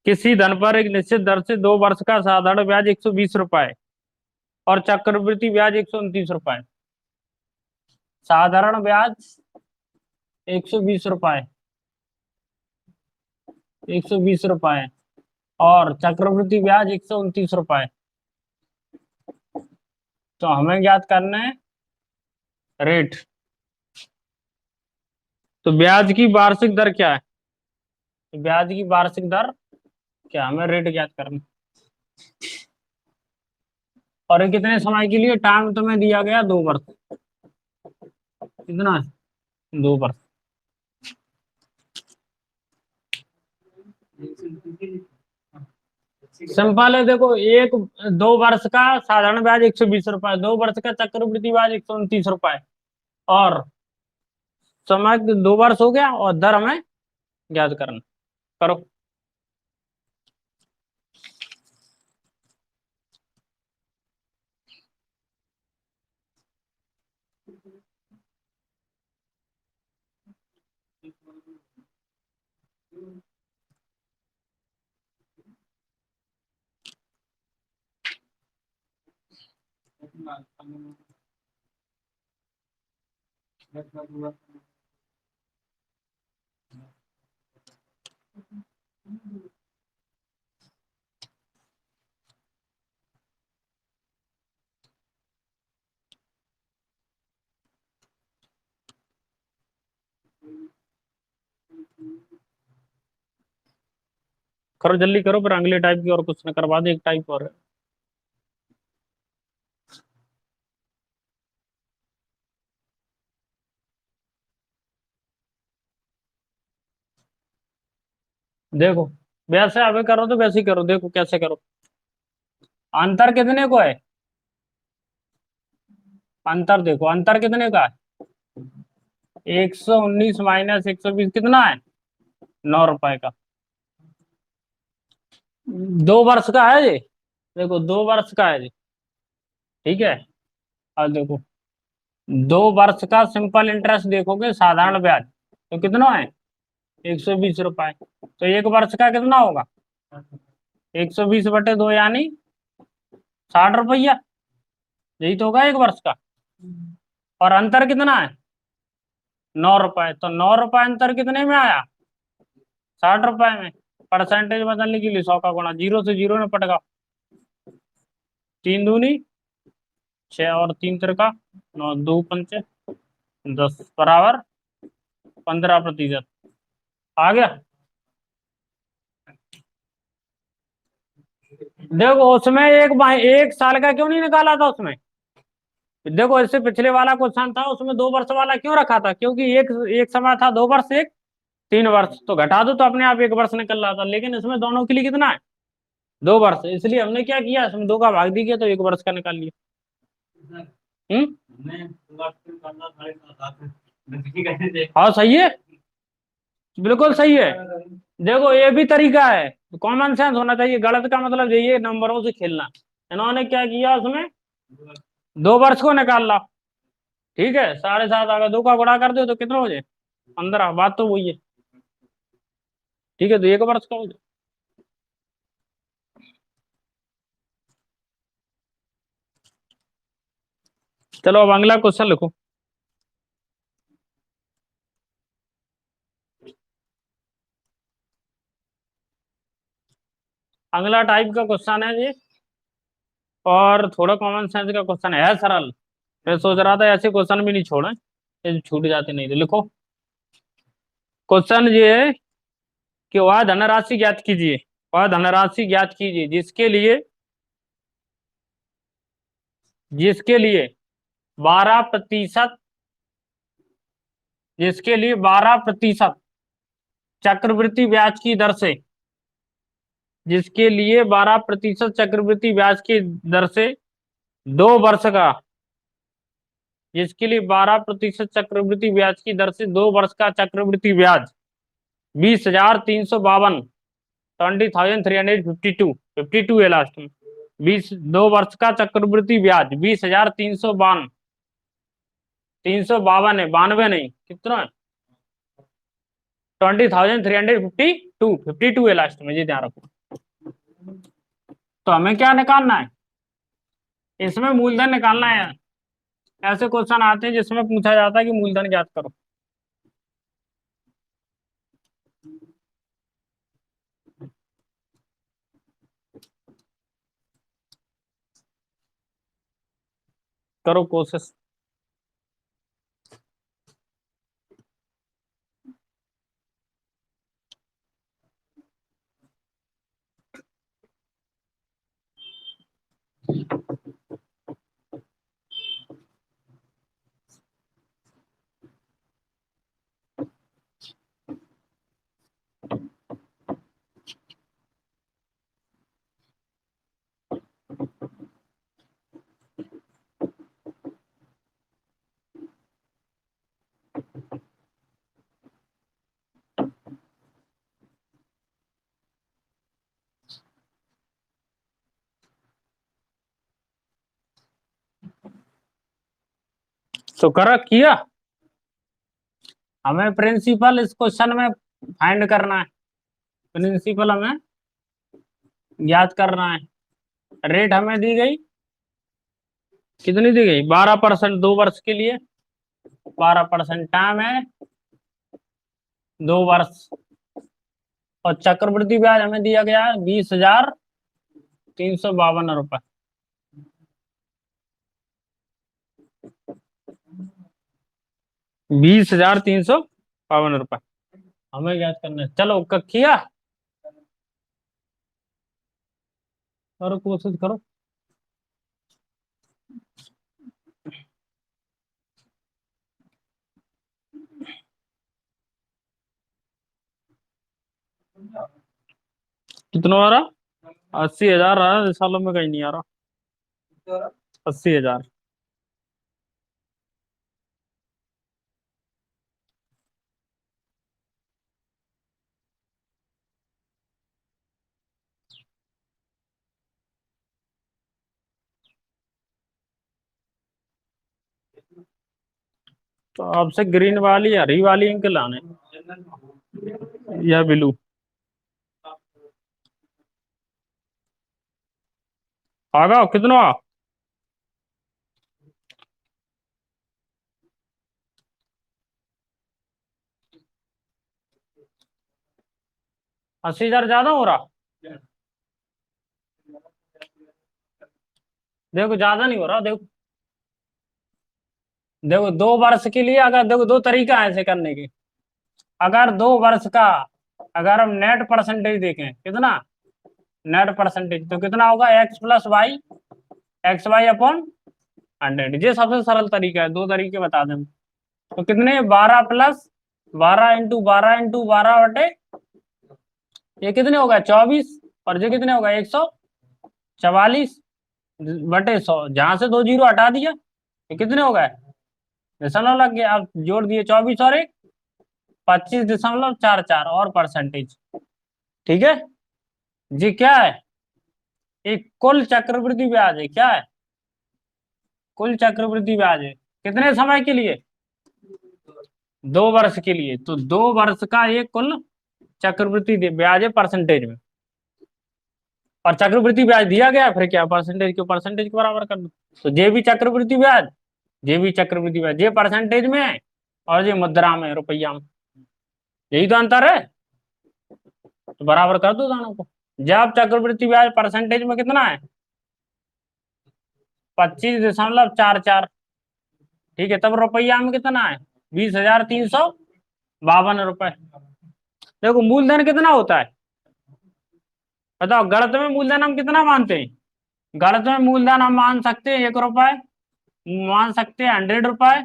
किसी धन पर एक निश्चित दर से 2 वर्ष का साधारण ब्याज 120 रुपए और चक्रवृद्धि ब्याज 129 रुपए। साधारण ब्याज 120 रुपए, 120 रुपए, और चक्रवृद्धि ब्याज 129 रुपए। तो हमें ज्ञात करना है रेट। तो ब्याज की वार्षिक दर क्या है? तो ब्याज की वार्षिक दर क्या, हमें रेट ज्ञात करना है। और ये कितने समय के लिए? टाइम तुम्हें दिया गया 2 वर्ष। कितना है? 2 वर्ष। सिंपल है, देखो एक 2 वर्ष का साधारण ब्याज 120 रुपए, 2 वर्ष का चक्रवृद्धि ब्याज 129 रुपए, और समय 2 वर्ष हो गया, और दर हमें ज्ञात करना। करो। करो जल्दी करो, फिर अगले टाइप की और कुछ न करवा दे, एक टाइप और है। देखो, वैसे अभी करो तो वैसे ही करो, देखो कैसे करो। अंतर कितने को है? अंतर देखो, अंतर कितने का है? 119 माइनस 120 कितना है? 9 रुपए का। 2 वर्ष का है ये। देखो 2 वर्ष का है ये। ठीक है। अब देखो 2 वर्ष का सिंपल इंटरेस्ट देखोगे साधारण ब्याज तो कितना है? 120 रुपए। तो 1 वर्ष का कितना होगा? 120/2 यानी 60 रुपया। यही तो होगा 1 वर्ष का। और अंतर कितना है? 9 रुपए। तो 9 रुपए अंतर कितने में आया? 60 रुपए में। परसेंटेज बदलने के लिए 100 का गुणा, जीरो से जीरो में पड़ेगा। 3 दूनी 6 और 3 तिरका 9, 2 पंचे 10 बराबर 15%। आ गया। देखो उसमें एक साल का क्यों नहीं निकाला था उसमें? देखो इससे पिछले वाला क्वेश्चन था उसमें 2 वर्ष वाला क्यों रखा था? क्योंकि एक एक समय था 2 वर्ष, एक 3 वर्ष, तो घटा दो तो अपने आप 1 वर्ष निकल रहा था। लेकिन इसमें दोनों के लिए कितना है? 2 वर्ष, इसलिए हमने क्या किया, इसमें 2 का भाग दिया तो 1 वर्ष का निकाल लिया। हम्म। हाँ सही है, बिल्कुल सही है। देखो ये भी तरीका है, कॉमन सेंस होना चाहिए। गलत का मतलब यही है नंबरों से खेलना। इन्होंने क्या किया उसमें 2 वर्ष को निकाल ला। ठीक है, 7.5 अगर 2 का गुणा कर दो तो कितना हो जाए? 15। बात तो वही है। ठीक है, तो 1 वर्ष का हो जाए। चलो अब अगला क्वेश्चन लिखो। अगला टाइप का क्वेश्चन है जी, और थोड़ा कॉमन सेंस का क्वेश्चन है सरल। मैं सोच रहा था ऐसे क्वेश्चन भी नहीं छोड़े, ये छूट जाते नहीं तो लिखो। क्वेश्चन ये है कि वह धनराशि ज्ञात कीजिए, वह धनराशि ज्ञात कीजिए जिसके लिए 12%, जिसके लिए 12% चक्रवृद्धि ब्याज की दर से, जिसके लिए 12% चक्रवृद्धि ब्याज की दर से 2 वर्ष का, जिसके लिए 12% चक्रवृद्धि ब्याज की दर से 2 वर्ष का चक्रवृद्धि ब्याज 20,352, 20,352, 52 है लास्ट में। 2 वर्ष का चक्रवृद्धि ब्याज 20,352, 352 है, 92 नहीं, कितना है? 20,352, 52 है लास्ट में, ये ध्यान रखो। तो हमें क्या निकालना है? इसमें मूलधन निकालना है। ऐसे क्वेश्चन आते हैं जिसमें पूछा जाता है कि मूलधन ज्ञात करो। करो कोशिश। तो कर किया। हमें प्रिंसिपल इस क्वेश्चन में फाइंड करना है। प्रिंसिपल हमें याद करना है। रेट हमें दी गई, कितनी दी गई? 12% 2 वर्ष के लिए। 12% टाइम है 2 वर्ष। और चक्रवृद्धि ब्याज हमें दिया गया है 20,352 रुपए। 20,352 रुपए हमें याद करना है। चलो किया। करो कोशिश करो। कितना आ रहा? 80,000 आ रहा है, सालों में कहीं नहीं आ रहा। 80,000। तो आपसे ग्रीन वाली हरी वाली इंक लाने या ब्लू। आगा कितना? 80,000 ज्यादा हो रहा? देखो ज्यादा नहीं हो रहा, देखो। देखो 2 वर्ष के लिए, अगर देखो दो तरीका है ऐसे करने के। अगर 2 वर्ष का, अगर हम नेट परसेंटेज देखें कितना, नेट परसेंटेज तो कितना होगा, x plus y, x y upon 100। ये सबसे सरल तरीका है, दो तरीके बता दें। तो कितने, 12 + 12 × 12 × 12 ये कितने होगा, 24। और ये कितने होगा, 144/100। जहां से दो जीरो हटा दिया, ये कितने हो गए, दशमलव लग गया। आप जोड़ दिए 24 और एक, 25.44 और परसेंटेज। ठीक है जी। क्या है, एक कुल चक्रवृद्धि ब्याज है। क्या है, कुल चक्रवृद्धि ब्याज है। कितने समय के लिए, 2 वर्ष के लिए। तो 2 वर्ष का एक कुल चक्रवृद्धि ब्याज है परसेंटेज में। और चक्रवृद्धि ब्याज दिया गया है, फिर क्या, परसेंटेज के बराबर कर दो। तो जे भी चक्रवृद्धि ब्याज, जे भी चक्रवृद्धि ब्याज, ये परसेंटेज में है और ये मुद्रा में, रुपया में। यही तो अंतर है। तो बराबर कर दो दोनों को। जब चक्रवृद्धि ब्याज परसेंटेज में कितना है, 25.44। ठीक है, तब रुपया में कितना है, 20,352 रुपए। देखो मूलधन कितना होता है, बताओ। गणित में मूलधन हम कितना मानते हैं, गणित में मूलधन हम मान सकते हैं 1 रुपए, मान सकते हैं 100 रुपए,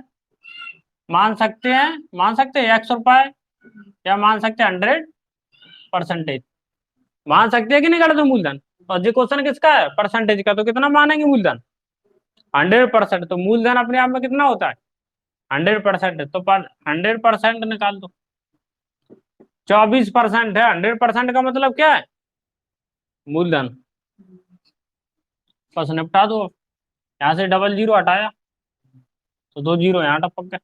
मान सकते हैं 100 रुपए, या मान सकते हैं 100%। मान सकते हैं कि नहीं गणित में मूलधन। और जो क्वेश्चन किसका है, परसेंटेज का, तो कितना मानेंगे मूलधन, 100%। तो मूलधन अपने आप में कितना होता है, 100%। तो 100% निकाल दो। 24% है, 100% का मतलब क्या है, मूलधन। बस निपटा दो। यहाँ से डबल जीरो हटाया तो दो जीरो यहाँ टपक गए।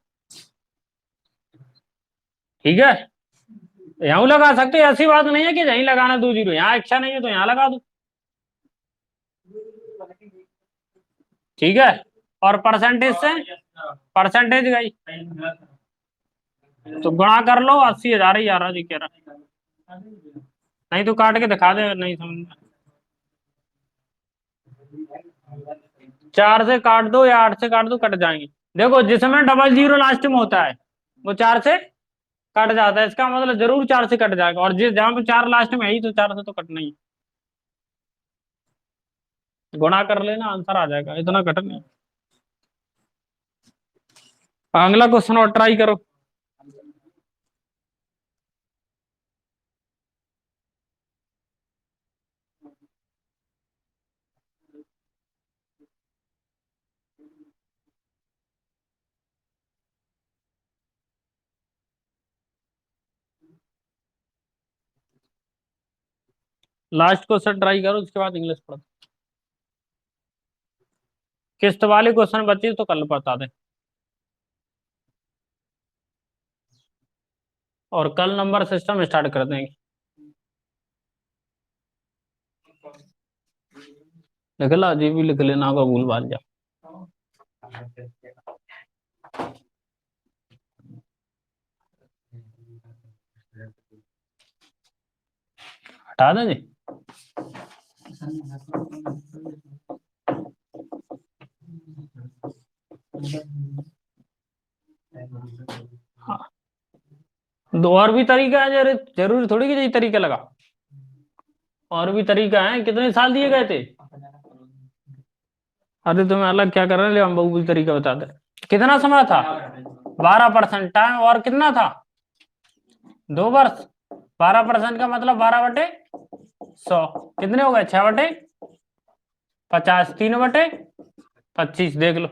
ठीक है, यहाँ लगा सकते हैं, ऐसी बात नहीं है कि यहीं लगाना दो जीरो, यहाँ इच्छा नहीं है तो यहाँ लगा दो। ठीक है, और परसेंटेज से, परसेंटेज गई तो गुणा कर लो, 80,000 ही आ रहा जी, कह रहा। नहीं तो काट के दिखा दे, नहीं समझ में। 4 से काट दो या 8 से काट दो, कट जाएंगे। देखो जिसमें डबल जीरो लास्ट में होता है वो 4 से कट जाता है, इसका मतलब जरूर 4 से कट जाएगा। और जिस जहां पे 4 लास्ट में है ही, तो 4 से तो कटना ही। गुणा कर लेना, आंसर आ जाएगा, इतना कट नहीं। अगला क्वेश्चन और ट्राई करो। लास्ट क्वेश्चन ट्राई करो, उसके बाद इंग्लिश पढ़ो। किस्त वाले क्वेश्चन बचे तो कल बता दे। और कल नंबर सिस्टम स्टार्ट कर देंगे। लिख ला, जी भी लिख लेना होगा, भूल भाल जा। हटा दे जी। हाँ, दो और भी तरीका है, जरूरी थोड़ी कि यही तरीका लगा। और भी तरीका है। कितने साल दिए गए थे, अरे तुम्हें अलग क्या कर रहे हैं, हम बहु तरीका बताते हैं। कितना समय था, 12% टाइम, और कितना था, 2 वर्ष। 12% का मतलब 12/100, कितने हो गए, 6/50, 3/25। देख लो,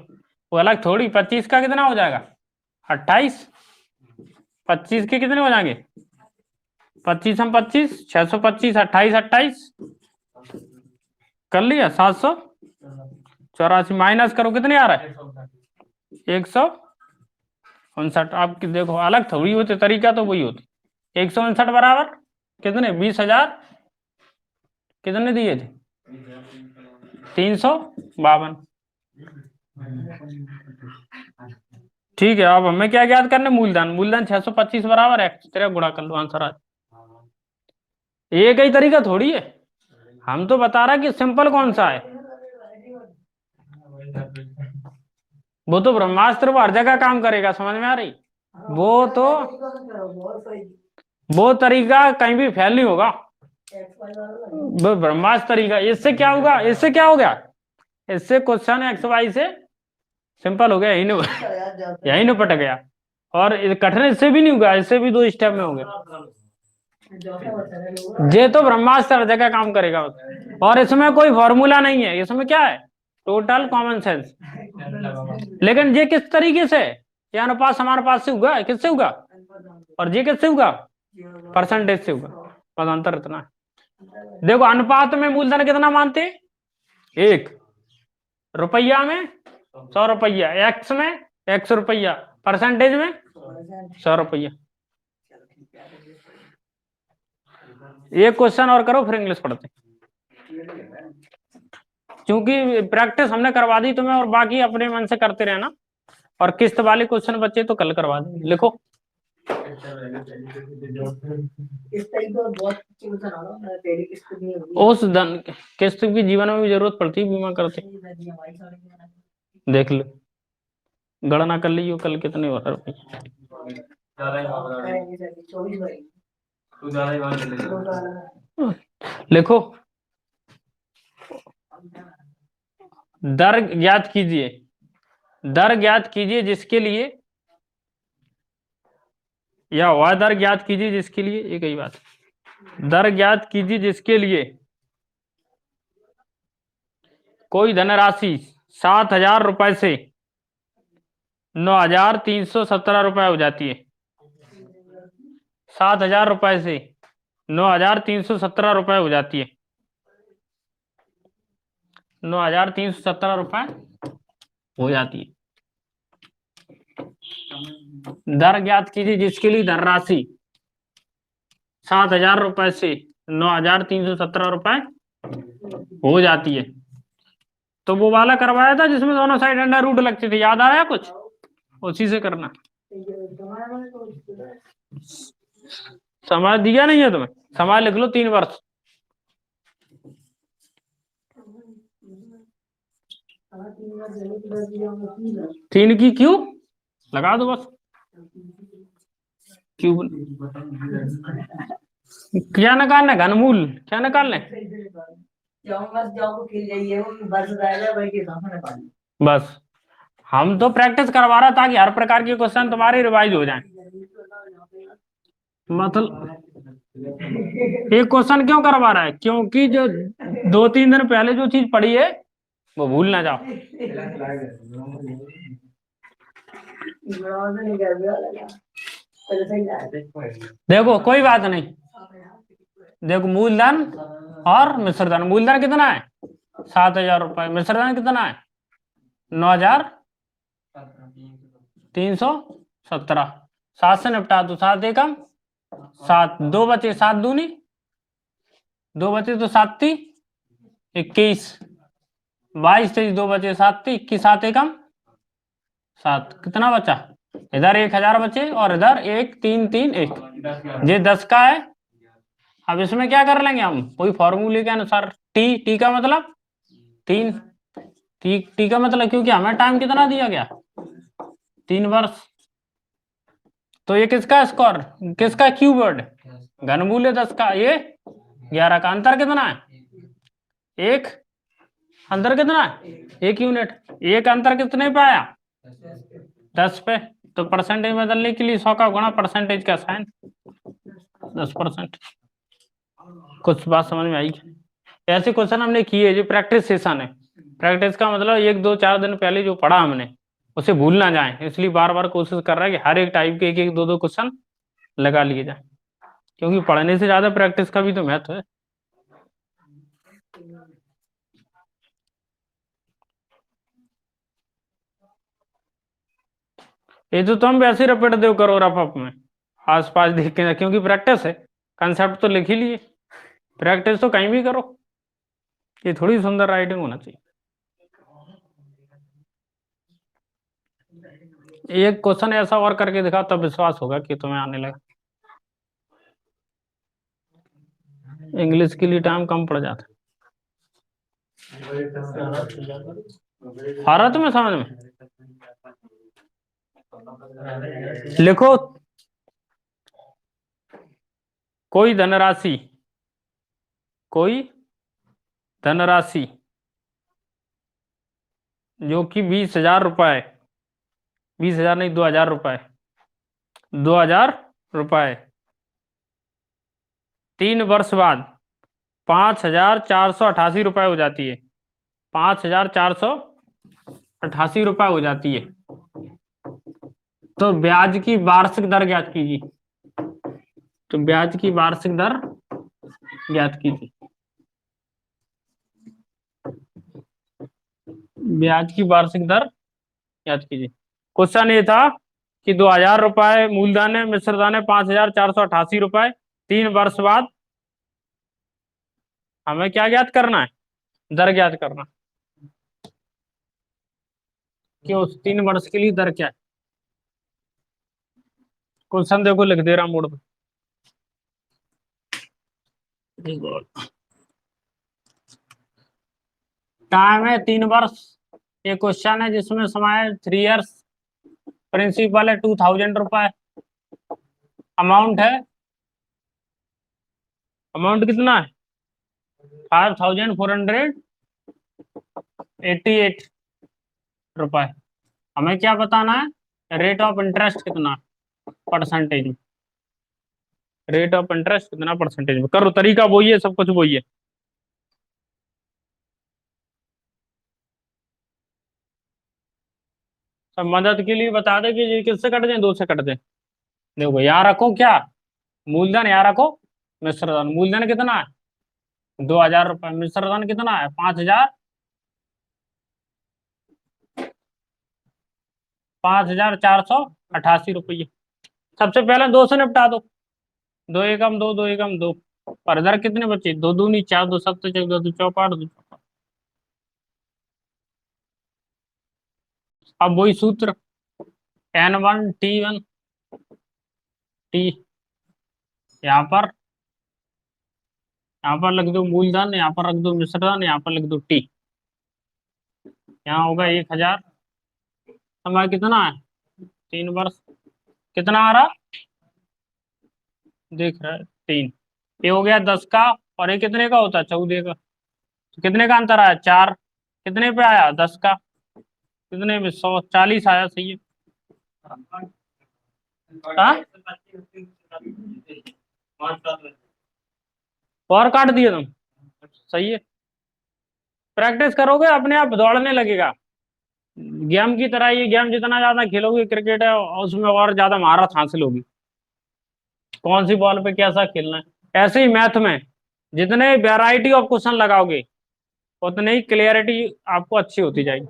वो अलग थोड़ी। 25 का कितना हो जाएगा, 28। 25 के कितने हो जाएंगे, 25 हम 25, 625, 28 28 कर लिया, 784। माइनस करो, कितने आ रहा है, 100। 59 आपकी देखो अलग थोड़ी होती, तरीका तो वही होती। 159 बराबर कितने, 20,000 कितने दिए थे, 352। ठीक है, अब हमें क्या याद करना, मूलधन। मूलधन 625 बराबर एक्स, तेरा गुणा कर लो, आंसर आ। एक ही तरीका थोड़ी है, हम तो बता रहा कि सिंपल कौन सा है। वो तो ब्रह्मास्त्र, वो हर जगह काम करेगा, समझ में आ रही। वो तो वो तरीका कहीं भी फेल नहीं होगा, वो ब्रह्मास्त्र तरीका। इससे क्या होगा, इससे क्या हो गया, इससे क्वेश्चन एक्स वाई से सिंपल हो गया, यही नहीं यही निपट गया। और कठिन इससे भी नहीं होगा, इससे भी 2 स्टेप में होंगे। ये तो ब्रह्मास्त्र हर जगह काम करेगा, और इसमें कोई फॉर्मूला नहीं है, इसमें क्या है, टोटल कॉमन सेंस। लेकिन ये किस तरीके से, ये अनुपात हमारे पास से होगा, किससे होगा, और ये किससे होगा, परसेंटेज से होगा, बस अंतर इतना है। देखो अनुपात में मूलधन कितना मानते, 1, रुपया में 100 रुपया, एक्स में 100 रुपया, परसेंटेज में 100 रुपया। एक क्वेश्चन और करो, फिर इंग्लिश पढ़ते, क्योंकि प्रैक्टिस हमने करवा दी तुम्हें, और बाकी अपने मन से करते रहना। और किस्त वाले क्वेश्चन बच्चे तो कल करवा देंगे, लिखो। उस धन किस्त की जीवन में भी जरूरत पड़ती है, बीमा करते, देख लो, गणना कर लीजिए कल कितने हो रुपये। लिखो, दर ज्ञात कीजिए, दर ज्ञात कीजिए जिसके लिए, या वह दर ज्ञात कीजिए जिसके लिए, एक ही बात, दर ज्ञात कीजिए जिसके लिए कोई धनराशि 7,000 रुपए से 9,317 रुपए हो जाती है। 7,000 रुपए से 9,317 रुपए हो जाती है, 9,317 रुपए हो जाती है। दर ज्ञात कीजिए जिसके लिए धनराशि 7,000 रुपए से 9,317 रुपए हो जाती है। तो वो वाला करवाया था जिसमें दोनों साइड अंडर रूट लगते थे, याद आया कुछ, उसी से करना। समय दिया नहीं है तुम्हें, समय लिख लो 3 वर्ष। 3 की क्यों लगा दो बस, क्यों क्या निकालना, घनमूल क्या निकालना, बस हम तो प्रैक्टिस करवा रहा ताकि हर प्रकार के क्वेश्चन तुम्हारे रिवाइज हो जाएं। मतलब एक क्वेश्चन क्यों करवा रहा है, क्योंकि जो 2-3 दिन पहले जो चीज पढ़ी है वो भूल ना जाओ। देखो कोई बात नहीं, देखो मूलधन और मिश्रधन, मूलधन कितना है 7,000 रुपए, मिश्रधन कितना है 9,317। 7 से निपटा दो, 7 एकम 7, 2 बचे, 7 दूनी 2 बचे तो 7 ती 21, 22 23 2 बचे 7 ती 21, 7 एकम 7, कितना बचा, इधर 1,000 बचे और इधर 1 3 3 1, ये 10 का है। अब इसमें क्या कर लेंगे हम, कोई फॉर्मूले के अनुसार, टी का मतलब 3, टी का मतलब, क्योंकि हमें टाइम कितना दिया गया 3 वर्ष। तो ये किसका स्कोर, किसका क्यूबर्ड, घनमूल है 10 का, ये 11 का। अंतर कितना है, एक, अंतर कितना है 1 यूनिट, एक अंतर कितने पे आया 10 पे। तो परसेंटेज बदलने के लिए 100 का गुणा परसेंटेज का साइन 10%। कुछ बात समझ में आई, ऐसे क्वेश्चन हमने किए, जो प्रैक्टिस सेशन है, प्रैक्टिस का मतलब 1 2 4 दिन पहले जो पढ़ा हमने उसे भूल ना जाए, इसलिए बार बार कोशिश कर रहा है कि हर एक टाइप के 1 1 2 2 क्वेश्चन लगा लिए जाए, क्योंकि पढ़ने से ज्यादा प्रैक्टिस का भी तो महत्व है। ये तो तुम वैसे ही रपट दो करो रफ अप में, आस पास देख के, क्योंकि प्रैक्टिस है, कंसेप्ट तो लिख ही लिए, प्रैक्टिस तो कहीं भी करो, ये थोड़ी सुंदर राइटिंग होना चाहिए। एक क्वेश्चन ऐसा और करके दिखाओ तब विश्वास होगा कि तुम्हें आने लगा। इंग्लिश के लिए टाइम कम पड़ जाता आ रहा तुम्हें समझ में? लिखो, कोई धनराशि, कोई धनराशि जो कि 20,000 रुपए, 20,000 नहीं, 2,000 रुपए, 2,000 रुपए 3 वर्ष बाद 5,488 रुपए हो जाती है, 5,488 रुपए हो जाती है, तो ब्याज की वार्षिक दर ज्ञात कीजिए। तो ब्याज की वार्षिक दर ज्ञात कीजिए, ब्याज की वार्षिक दर ज्ञात कीजिए। क्वेश्चन ये था कि 2,000 रुपए मूलधन है, मिश्रधन है 5,488 रुपए, 3 वर्ष बाद हमें क्या ज्ञात करना है? दर ज्ञात करना, कि उस 3 वर्ष के लिए दर क्या है। क्वेश्चन देखो लिख दे रहा हूं बोर्ड पे। टाइम है 3 वर्ष, ये क्वेश्चन है जिसमें समय है 3 इयर्स, प्रिंसिपल है 2,000 रुपए, अमाउंट है, अमाउंट कितना है 5,488 रुपए। हमें क्या बताना है? रेट ऑफ इंटरेस्ट कितना परसेंटेज में, रेट ऑफ इंटरेस्ट कितना परसेंटेज में। करो, तरीका वही है, सब कुछ वही है। सब मदद के लिए बता दे कि ये किससे कट जाए, 2 से कट जाए। देखो यहाँ रखो क्या, मूलधन यहाँ रखो, मिश्रधन, मूलधन कितना है 2,000 रुपए, मिश्रधन कितना है 5,488 रुपये। सबसे पहले 2 से निपटा दो, 2 एकम 2, 2 एकम 2, और इधर कितने बचे, 2 दूनी 4, 2 सत्ते 14, 2 चौपाट 2 चौपाट। अब वही सूत्र, N1 T1 T, यहाँ पर लिख दो मूलधन, यहाँ पर रख दो मिश्रधन, यहाँ पर लिख दो टी। यहाँ होगा 1,000, समय कितना है 3 वर्ष, कितना आ रहा देख रहा है 3, ये हो गया 10 का, और ये कितने का होता है 14 का, तो कितने का अंतर आया 4, कितने पे आया 10 का, कितने में 140 आया, सही है। हाँ? और काट दिए तुम, सही है। प्रैक्टिस करोगे अपने आप दौड़ने लगेगा, गेम की तरह, ये गेम जितना ज्यादा खेलोगे क्रिकेट है, उसमें और ज्यादा महारत हासिल होगी, कौन सी बॉल पे कैसा खेलना है। ऐसे ही मैथ में जितने वैरायटी ऑफ क्वेश्चन लगाओगे उतनी ही क्लियरिटी आपको अच्छी होती जाएगी।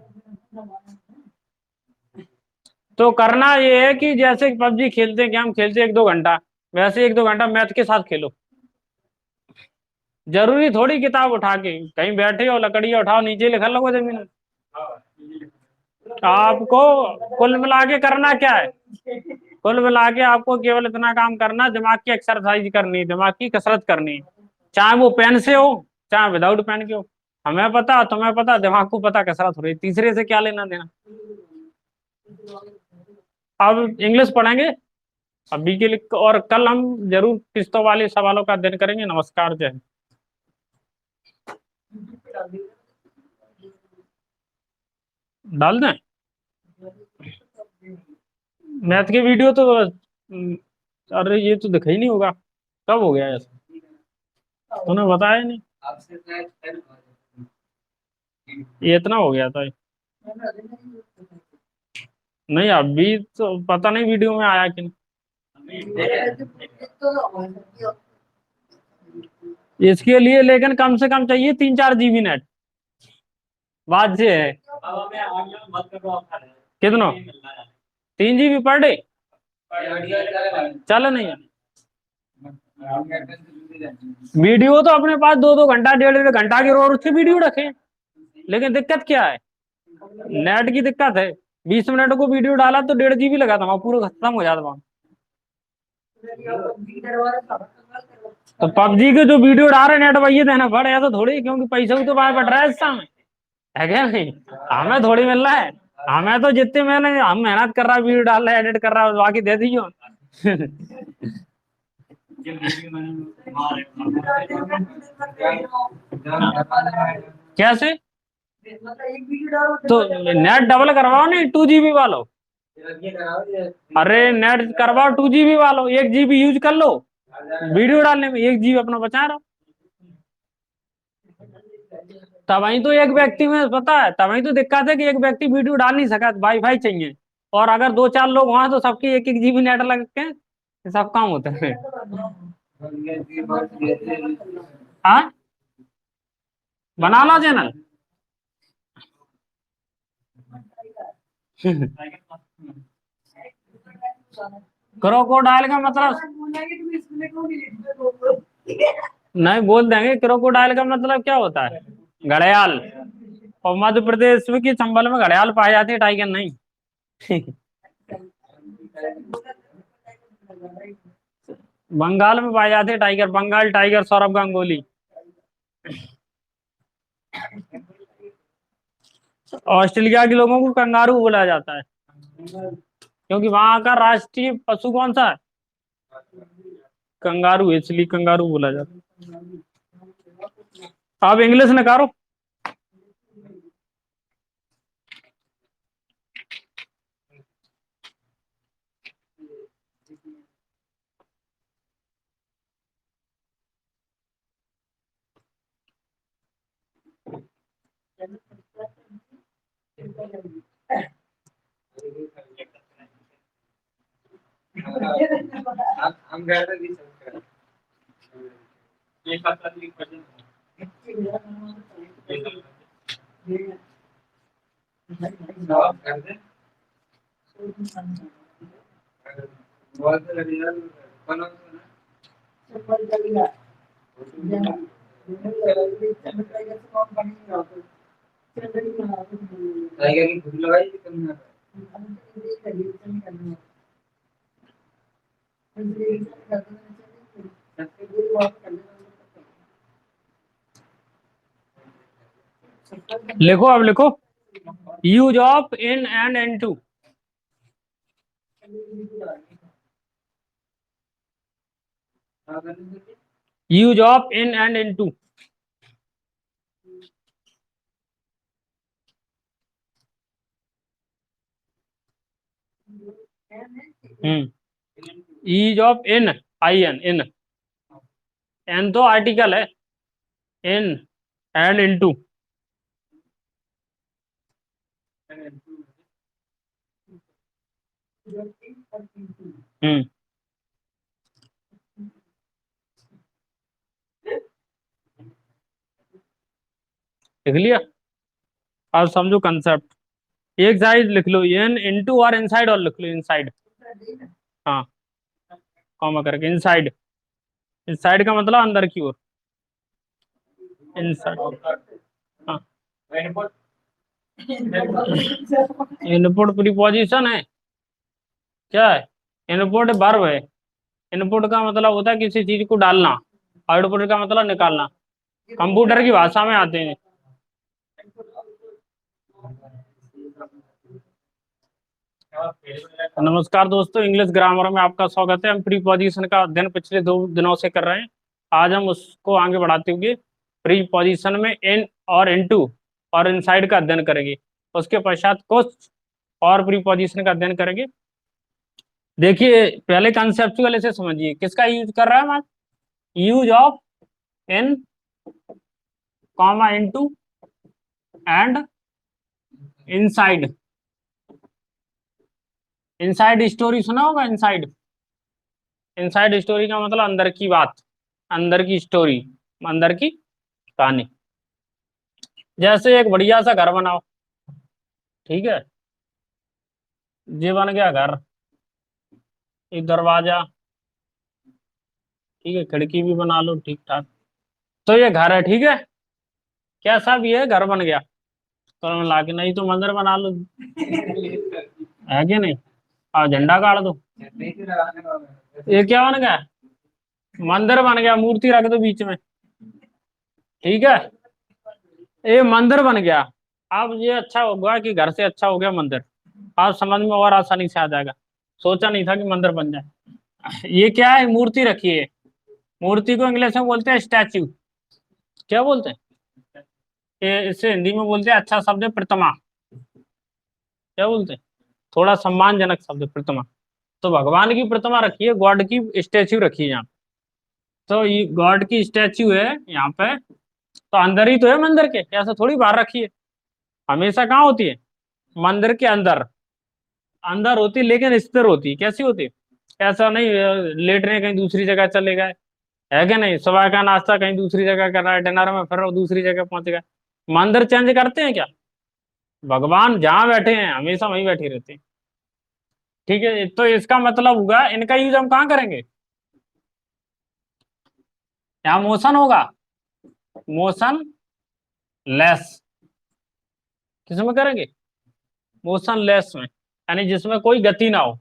तो करना ये है कि जैसे पबजी खेलते हैं, गेम खेलते हैं 1-2 घंटा, वैसे 1-2 घंटा मैथ के साथ खेलो। जरूरी थोड़ी किताब उठा के कहीं बैठे हो, लकड़ियां उठाओ नीचे लिखा लगो जमीन में। आपको कुल मिला के करना क्या है, कुल मिला के आपको केवल इतना काम करना, दिमाग की एक्सरसाइज करनी है, दिमाग की कसरत करनी है, चाहे वो पेन से हो चाहे विदाउट पेन के हो। हमें पता, तुम्हें पता, दिमाग को पता, कसरत हो रही, तीसरे से क्या लेना देना। अब इंग्लिश पढ़ेंगे अभी के लिए, और कल हम जरूर किस्तों वाले सवालों का अध्ययन करेंगे। नमस्कार, जय हिंद। डाल दें मैथ के वीडियो तो, अरे ये तो दिखा ही नहीं होगा, कब हो गया ऐसा, तूने बताया नहीं, ये इतना हो गया था। नहीं अभी तो पता नहीं वीडियो में आया कि नहीं। इसके लिए लेकिन कम से कम चाहिए 3-4 GB नेट, बात ये है। कितना 3 GB पर डे चल नहीं है। वीडियो तो अपने पास 2-2 घंटा 1.5-1.5 घंटा की रोज की वीडियो रखे, लेकिन दिक्कत क्या है, नेट की दिक्कत है। 20 मिनट को वीडियो डाला तो 1.5 GB लगा था, वहाँ पूरा खत्म हो जाता वहाँ। तो पबजी के जो वीडियो डाल रहे नेट वही देना पड़े, ऐसा थोड़ी, क्योंकि पैसा भी तो बाहर बढ़ रहा है इस समय, है क्या नहीं। हमें थोड़ी मिल रहा है, हमें तो जितने मैंने हम मेहनत कर रहा है, वीडियो डाल रहा है, एडिट कर रहा है, बाकी दे दीजिए। कैसे, तो नेट डबल करवाओ, नहीं 2 GB वालो। अरे नेट करवाओ 2 GB वालो, 1 GB यूज कर लो, वीडियो डालने में 1 GB अपना बचा रहा। तभी तो एक व्यक्ति में पता है, तभी तो दिक्कत है कि एक व्यक्ति वीडियो डाल नहीं सका, वाईफाई चाहिए। और अगर 2-4 लोग वहां तो सबकी 1-1 GB नेट लग के सब काम होता है। हाँ, बना लो चैनल। क्रोकोडाइल का मतलब, नहीं बोल देंगे, क्रोकोडाइल का मतलब क्या होता है, घड़ियाल। और मध्य प्रदेश में की चंबल में घड़ियाल पाए जाते हैं, टाइगर नहीं। बंगाल में पाए जाते हैं tiger, Bengal tiger, Saurabh Ganguly. Australia के लोगों को कंगारू बोला जाता है, क्योंकि वहां का राष्ट्रीय पशु कौन सा है, कंगारू, इसलिए कंगारू बोला जाता है। आप इंग्लिश निकालो। हम गए थे एक हफ्ता लिखो, अब लिखो, use of in and an two. Use of in and in two. Use of in, I N, in, an तो आर्टिकल है, इन एंड इन टू। हम्म, लिख लिया। अब समझो कंसेप्ट, एक साइड लिख लो इन इनटू, और इनसाइड और लिख लो इनसाइड। हाँ, कॉमा करके इनसाइड। इनसाइड का मतलब अंदर की ओर, इनसाइड। हाँ, इनपुट प्रीपोजिशन है, क्या है, इनपुट वर्ब है। इनपुट का मतलब होता है किसी चीज को डालना, आउटपुट का मतलब निकालना, कंप्यूटर की भाषा में आते हैं। नमस्कार दोस्तों, इंग्लिश ग्रामर में आपका स्वागत है। हम प्रीपोजिशन का अध्ययन पिछले 2 दिनों से कर रहे हैं। आज हम उसको आगे बढ़ाते हुए प्रीपोजिशन में इन और इनटू और इनसाइड का अध्ययन करेंगे। उसके पश्चात कुछ और प्रीपोजिशन का अध्ययन करेंगे। देखिए, पहले कंसेप्चुअल से समझिए, किसका यूज कर रहा है हम, use of in, comma into and inside. Inside story सुना होगा, इनसाइड। इनसाइड स्टोरी का मतलब अंदर की बात, अंदर की स्टोरी, अंदर की कहानी। जैसे एक बढ़िया सा घर बनाओ, ठीक है, ये बन गया घर, एक दरवाजा, ठीक है, खिड़की भी बना लो ठीक ठाक। तो ये घर है, ठीक है, कैसा भी है घर बन गया। तो मैं ला के, नहीं तो मंदिर बना लो, है कि नहीं। आप झंडा गाड़ दो। ये क्या बन गया, मंदिर बन गया, मूर्ति रख दो बीच में, ठीक है, ये मंदिर बन गया। अब ये अच्छा होगा कि घर से अच्छा हो गया मंदिर, आप समझ में और आसानी से आ जाएगा। सोचा नहीं था कि मंदिर बन जाए। ये क्या है, मूर्ति रखी है, मूर्ति को इंग्लिश में बोलते हैं स्टैच्यू। क्या बोलते हैं, ये इसे हिंदी में बोलते हैं, अच्छा शब्द है प्रतिमा। क्या बोलते हैं, थोड़ा सम्मानजनक शब्द है प्रतिमा। तो भगवान की प्रतिमा रखी है, गॉड की स्टैच्यू रखी है यहाँ। तो ये गॉड की स्टैच्यू है यहाँ पे, तो अंदर ही तो है मंदिर के, ऐसा थोड़ी बाहर रखी है। हमेशा कहाँ होती है, मंदिर के अंदर, अंदर होती है, लेकिन स्थिर होती है। कैसी होती है, ऐसा नहीं लेट रहे कहीं दूसरी जगह चले गए, है कि नहीं, सुबह का नाश्ता कहीं दूसरी जगह कर रहा है, डिनर में फिर वो दूसरी जगह पहुंच गए। मंदिर चेंज करते हैं क्या, भगवान जहाँ बैठे हैं हमेशा वहीं बैठे रहते हैं। ठीक है, तो इसका मतलब होगा, इनका यूज हम कहाँ करेंगे, यहाँ मोशन होगा, मोशन लेस, किसमें करेंगे, मोशन लेस में, यानी जिसमें कोई गति ना हो।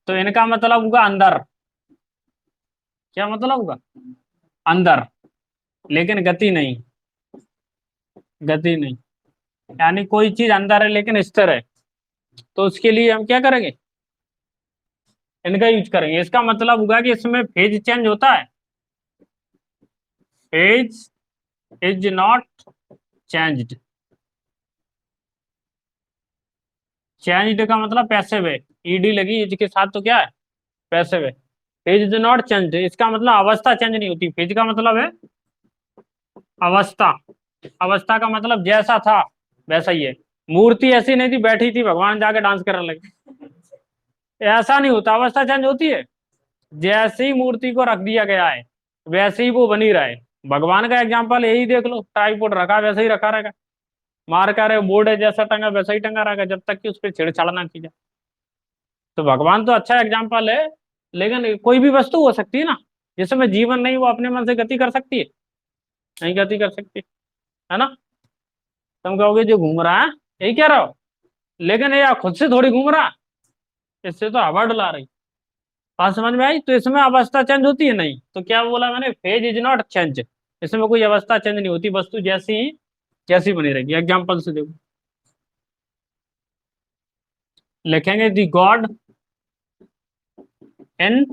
तो इनका मतलब होगा अंदर, क्या मतलब होगा, अंदर, लेकिन गति नहीं, गति नहीं, यानी कोई चीज अंदर है लेकिन स्थिर है, तो उसके लिए हम क्या करेंगे, इनका यूज करेंगे। इसका मतलब होगा कि इसमें फेज चेंज होता है, phase is not changed, changed का मतलब पैसिव है, ईडी लगी इसके साथ तो क्या है, पैसिव है। फेज इज नॉट चेंज्ड, इसका मतलब अवस्था चेंज नहीं होती, फेज का मतलब है अवस्था, अवस्था का मतलब जैसा था वैसा ही है। मूर्ति ऐसी नहीं थी, बैठी थी, भगवान जाके डांस करने लगे, ऐसा नहीं होता, अवस्था चेंज होती है। जैसे ही मूर्ति को रख दिया गया है वैसे ही वो बनी रहे। भगवान का एग्जाम्पल यही देख लो, ट्राइपॉड रखा वैसे ही रखा रहेगा, मार कर रहे बोर्ड है जैसा टंगा वैसा ही टंगा रहेगा, जब तक कि उस पर छेड़छाड़ ना की जाए। तो भगवान तो अच्छा एग्जाम्पल है, लेकिन कोई भी वस्तु हो सकती है ना, जिसमें जीवन नहीं, वो अपने मन से गति कर सकती है, नहीं गति कर सकती, है ना। तुम कहोगे जो घूम रहा है, यही कह रहा हो, लेकिन ये खुद से थोड़ी घूम रहा, इससे तो हवा डुला रही। बात समझ में आई, तो इसमें अवस्था चेंज होती है नहीं, तो क्या बोला मैंने, फेज इज नॉट चेंज, इसमें कोई अवस्था चेंज नहीं होती, वस्तु जैसी ही जैसी बनी रहेगी। एग्जाम्पल से देखो, लिखेंगे the god in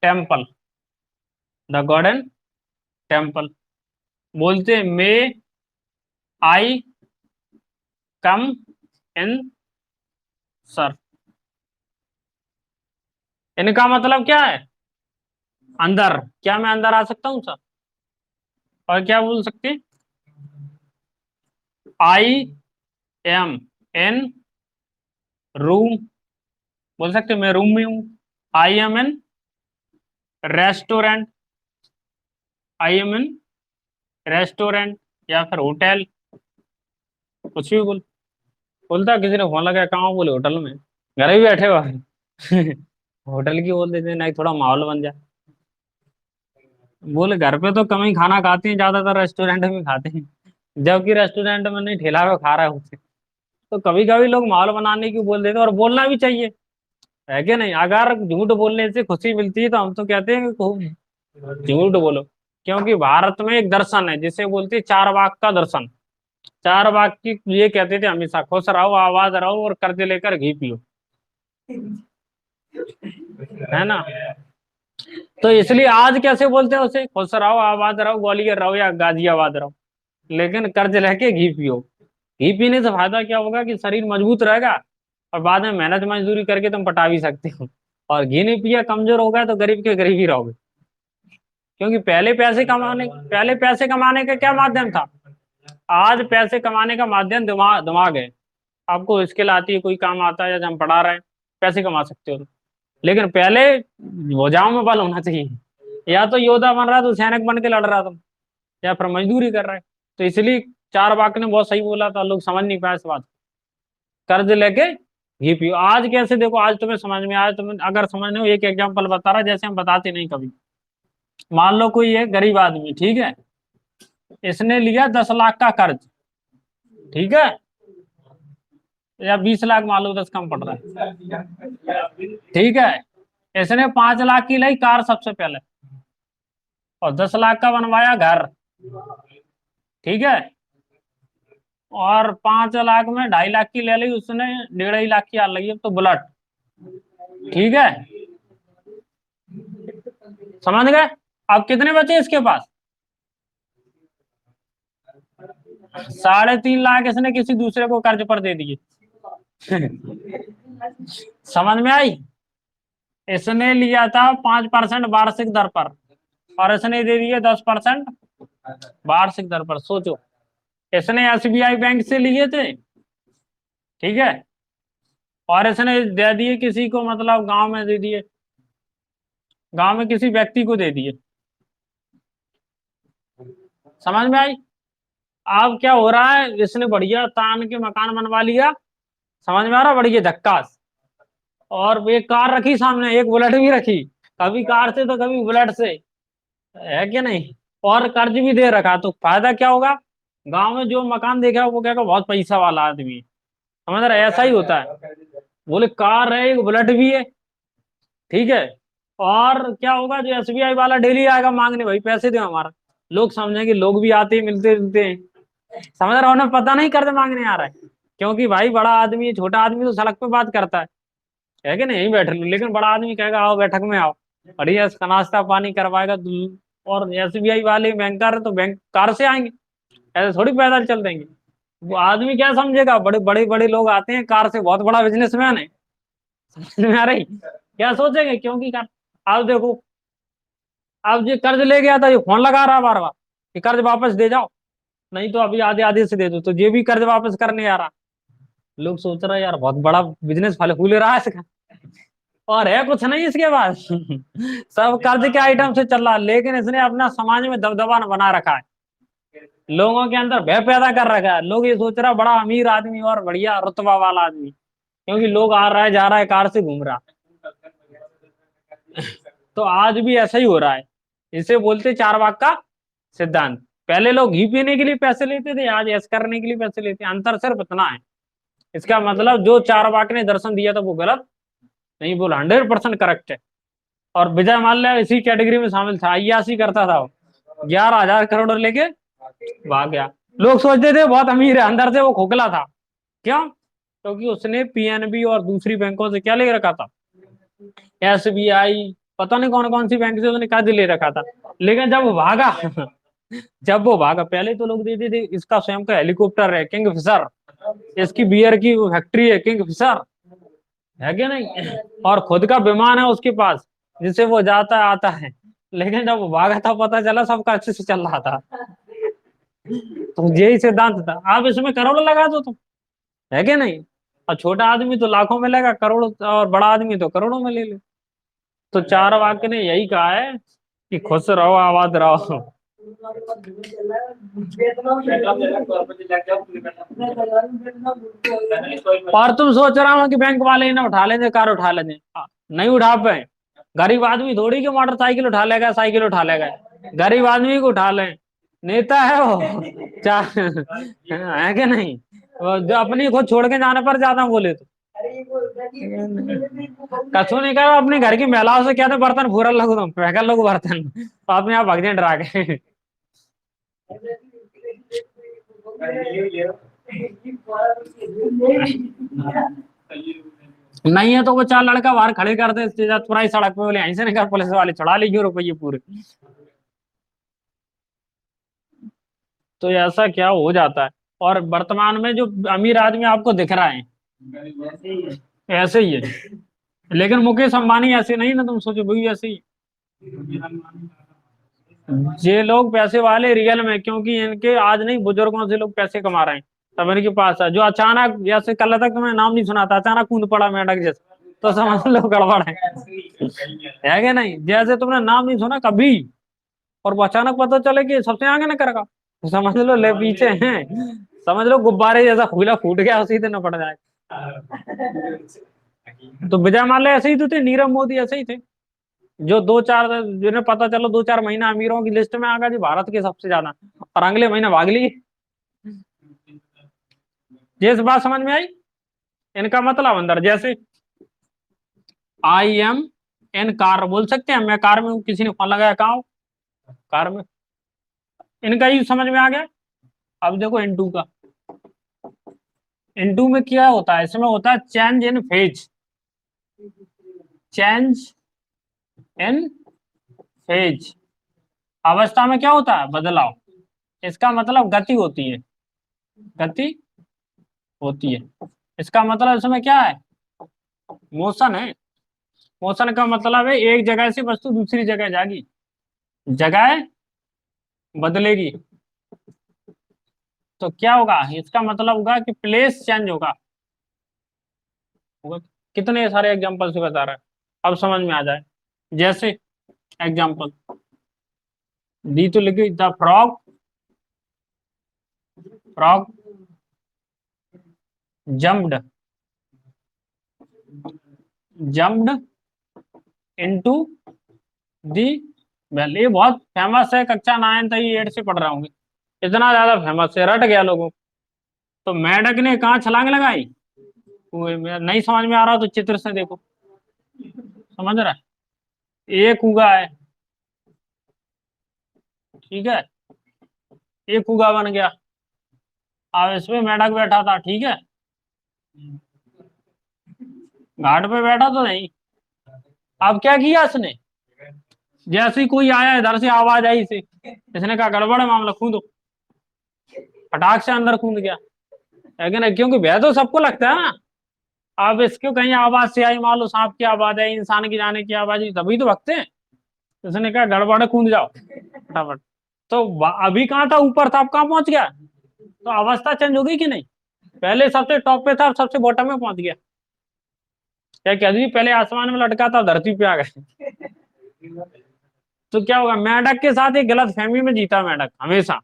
temple, the god in temple, बोलते मे आई कम इन सर, इनका मतलब क्या है, अंदर, क्या मैं अंदर आ सकता हूँ सर, और क्या बोल सकते, आई एम इन रूम, बोल सकते मैं रूम में हूँ। I am in restaurant, I am in restaurant, या फिर होटल, कुछ भी बोलता, किसी ने फोन लगाया कहाँ हो? बोले होटल में, घर ही बैठे हुआ होटल की बोल देते हैं, नहीं थोड़ा माहौल बन जाए। बोले घर पे तो कम ही खाना खाते हैं, ज्यादातर रेस्टोरेंट में खाते हैं, जबकि रेस्टोरेंट में नहीं, ठेला पे खा रहा है उससे। तो कभी कभी लोग माहौल बनाने की बोल देते हैं, और बोलना भी चाहिए, है कि नहीं। अगर झूठ बोलने से खुशी मिलती है तो हम तो कहते हैं कि खूब झूठ बोलो, क्योंकि भारत में एक दर्शन है जिसे बोलते हैं चार वाक का दर्शन। चार वाक की ये कहते थे हमेशा, खुश रहो, आवाज रहो, और कर्ज लेकर घी पियो, है ना। तो इसलिए आज कैसे बोलते हैं उसे, खुश रहो, आबाद रहो, ग्वालियर रहो या गाजियाबाद रहो, लेकिन कर्ज लेके घी पियो। घी पीने से फायदा क्या होगा कि शरीर मजबूत रहेगा, और बाद में मेहनत मजदूरी करके तुम पटा भी सकते हो। और घी नहीं पिया, कमजोर हो गया, तो गरीब के गरीब ही रहोगे। क्योंकि पहले पैसे कमाने का क्या माध्यम था, आज पैसे कमाने का माध्यम दिमाग, दिमाग है। आपको स्किल आती है, कोई काम आता है, जैसे हम पढ़ा रहे हैं, पैसे कमा सकते हो। लेकिन पहले भुजाओं में बल होना चाहिए, या तो योद्धा बन रहा है तो सैनिक बन के लड़ रहा था, या फिर मजदूरी कर रहा है। तो इसलिए चार वाक ने बहुत सही बोला था, लोग समझ नहीं पाए इस बात को। कर्ज लेके घी पियो आज। कैसे देखो, आज तुम्हें समझ में आया, तुम्हें अगर समझ नहीं हो, एक एग्जांपल बता रहा, जैसे हम बताते नहीं कभी। मान लो कोई है गरीब आदमी, ठीक है, इसने लिया 10 लाख का कर्ज, ठीक है, या 20 लाख, मान लो 10 कम पड़ रहा है, ठीक है। इसने 5 लाख की लाई कार सबसे पहले, और 10 लाख का बनवाया घर, ठीक है, और 5 लाख में 2.5 लाख की ले ली उसने, 1.5 लाख की आ लगी अब तो बुलेट, ठीक है। समझ गए? अब कितने बचे इसके पास? 3.5 लाख इसने किसी दूसरे को कर्ज पर दे दिए। समझ में आई? इसने लिया था 5% वार्षिक दर पर, और इसने दे दिए 10% वार्षिक दर पर। सोचो, इसने एसबीआई बैंक से लिए थे, ठीक है, और इसने दे दिए किसी को, मतलब गांव में दे दिए, गांव में किसी व्यक्ति को दे दिए। समझ में आई? अब क्या हो रहा है, इसने बढ़िया तान के मकान बनवा लिया, समझ में आ रहा, बढ़िया झक्कास, और एक कार रखी सामने, एक बुलेट भी रखी, कभी कार से तो कभी बुलेट से, है कि नहीं, और कर्ज भी दे रखा, तो फायदा क्या होगा? गांव में जो मकान देखेगा वो कहेगा बहुत पैसा वाला आदमी है। समझ रहे? ऐसा ही होता है। बोले कार है, एक बुलेट भी है, ठीक है, और क्या होगा, जो एसबीआई वाला डेली आएगा मांगने, भाई पैसे दो हमारा, लोग समझेंगे, लोग भी आते हैं, मिलते मिलते हैं। समझ रहे हो? उन्हें पता नहीं कर्ज मांगने आ रहा है, क्योंकि भाई बड़ा आदमी, छोटा आदमी तो सड़क पे बात करता है कि नहीं, यहीं बैठ लो, लेकिन बड़ा आदमी कहेगा आओ बैठक में आओ, बढ़िया इसका नाश्ता पानी करवाएगा। और एसबीआई वाले बैंकर है तो बैंक कार से आएंगे, ऐसे थोड़ी पैदल चल देंगे। वो आदमी क्या समझेगा, बड़े बड़े बड़े लोग आते हैं कार से, बहुत बड़ा बिजनेसमैन है। समझ में आ रही? क्या सोचेंगे, क्योंकि कार। अब देखो, अब ये कर्ज ले गया था, ये फोन लगा रहा बार बार कि कर्ज वापस दे जाओ, नहीं तो अभी आधे आधे से दे दो, तो ये भी कर्ज वापस करने आ रहा। लोग सोच रहे हैं यार बहुत बड़ा बिजनेस फल फूल रहा है इसका, और है कुछ नहीं इसके पास। सब कर्ज के आइटम से चल रहा है, लेकिन इसने अपना समाज में दबदबा बना रखा है, लोगों के अंदर भय पैदा कर रखा है। लोग ये सोच रहा है बड़ा अमीर आदमी और बढ़िया रुतबा वाला आदमी, क्योंकि लोग आ रहा है जा रहा है कार से घूम रहा। तो आज भी ऐसा ही हो रहा है। इसे बोलते चार वाक का सिद्धांत। पहले लोग घी पीने के लिए पैसे लेते थे, आज ऐश करने के लिए पैसे लेते हैं। अंतर सिर्फ इतना है। इसका मतलब जो चार वाक ने दर्शन दिया था वो गलत नहीं, बोला 100% करेक्ट है। और विजय माल्या इसी कैटेगरी में शामिल था, अय्यासी करता था वो, 11,000 करोड़ लेके भाग गया। लोग सोचते थे बहुत अमीर है, अंदर से वो खोखला था। क्यों? क्योंकि उसने पीएनबी और दूसरी बैंकों से क्या ले रखा था, एसबीआई, पता नहीं कौन कौन सी बैंक से उसने कर्ज ले रखा था। लेकिन जब वो भागा, जब वो भागा, पहले तो लोग देते थे इसका स्वयं का हेलीकॉप्टर है किंग फिशर, इसकी बियर की फैक्ट्री है किंग फिशर, है क्या नहीं, और खुद का विमान है उसके पास जिससे वो जाता आता है। लेकिन जब वो भागा था पता चला सबका अच्छे से चल रहा था। तो यही सिद्धांत था। आप इसमें करोड़ लगा दो तुम, है क्या नहीं, और छोटा आदमी तो लाखों में लेगा करोड़, और बड़ा आदमी तो करोड़ों में ले ले। तो चार वाक्य ने यही कहा है कि खुश रहो आबाद रहो। और तुम सोच रहा हो कि बैंक वाले ही ना उठा लेंगे, कार उठा लेंगे, नहीं उठा पाए। गरीब आदमी थोड़ी की मोटरसाइकिल उठा लेगा, साइकिल उठा लेगा, गरीब आदमी को उठा ले। नेता है वो, चार है कि नहीं, वो जो अपनी खुद छोड़ के जाने पर ज्यादा बोले तो कछु नहीं करो, अपने घर की महिलाओं से कहते बर्तन फूरल लगो, तुम फेंकल लगो बर्तन, तो अपने आप भग जाए डरा के। नहीं है तो वो चार लड़का बाहर खड़े करते पूरा ही सड़क पे, बोले यहीं से निकल, पुलिस वाले चढ़ा लीजिए रुपये पूरे। तो ऐसा क्या हो जाता है। और वर्तमान में जो अमीर आदमी आपको दिख रहा है ऐसे ही है, लेकिन मुकेश अंबानी ऐसे नहीं ना, तुम सोचो वही ऐसे ही। ये लोग पैसे वाले रियल में, क्योंकि इनके आज नहीं बुजुर्गों से लोग पैसे कमा रहे हैं, तब इनके पास है। जो अचानक, जैसे कल तक तुम्हें नाम नहीं सुना था, अचानक कूद पड़ा मेंढक जैसे, तो समझ लो गड़बड़ है कि नहीं। जैसे तुमने नाम नहीं सुना कभी, और वो अचानक पता चले कि सबसे आगे न करेगा, तो समझ लो ले पीछे हैं। समझ लो गुब्बारे जैसा फूला फूट गया उसी दिन पड़ जाए। तो विजय माल्या ऐसे ही तो थे, नीरव मोदी ऐसे ही थे, जो दो चार, जिन्हें पता चलो 2-4 महीना अमीरों की लिस्ट में आ गया जी भारत के सबसे ज्यादा, और अगले महीने भाग लिए। ये इस बात समझ में आई। इनका मतलब अंदर जैसे आई एम इन कार बोल सकते हैं, मैं कार में हूँ, किसी ने फोन लगाया कहाँ हो, कार में। इनका ही समझ में आ गया। अब देखो इनटू का, इनटू में क्या होता है, इसमें होता है change in phase, change in phase, अवस्था में क्या होता है, बदलाव। इसका मतलब गति होती है, गति होती है। इसका मतलब इसमें क्या है, मोशन है। मोशन का मतलब है एक जगह से वस्तु दूसरी जगह जाएगी, जगह बदलेगी, तो क्या होगा, इसका मतलब होगा कि प्लेस चेंज होगा। होगा। कितने सारे एग्जांपल से बता रहा है, अब समझ में आ जाए। जैसे एग्जांपल दी तो लिखी, the frog, frog jumped, jumped into the well. ये बहुत फेमस है, कक्षा 9 तक 8 से पढ़ रहा हूँ, इतना ज्यादा फेमस है, रट गया लोगों को। तो मेंढक ने कहाँ छलांग लगाई, कुएं में। नहीं समझ में आ रहा तो चित्र से देखो, समझ रहा है। एक कुआ है, ठीक है, एक कुआ बन गया, अब इसमें मेंढक बैठा था, ठीक है, घाट पे बैठा तो नहीं। अब क्या किया इसने, जैसे ही कोई आया इधर से आवाज आई इसे, इसने कहा गड़बड़ है मामला, कूदो, फटाक से अंदर कूद गया। लेकिन क्योंकि भय तो सबको लगता है ना, अब इसको कहीं आवाज से आई, मान लो सांप की आवाज आई, इंसान की जाने की आवाज आई, तभी तो भगते हैं। उसने कहा गड़बड़ है, कूद जाओ फटाफट। तो अभी कहाँ था, ऊपर था, अब कहाँ पहुंच गया, तो अवस्था चेंज हो गई कि नहीं। पहले सबसे टॉप पे था, अब सबसे बॉटम में पहुंच गया। क्या कह दी, पहले आसमान में लटका था, धरती पे आ गए। तो क्या होगा, मेंढक के साथ एक गलत फहमी में जीता मेंढक हमेशा।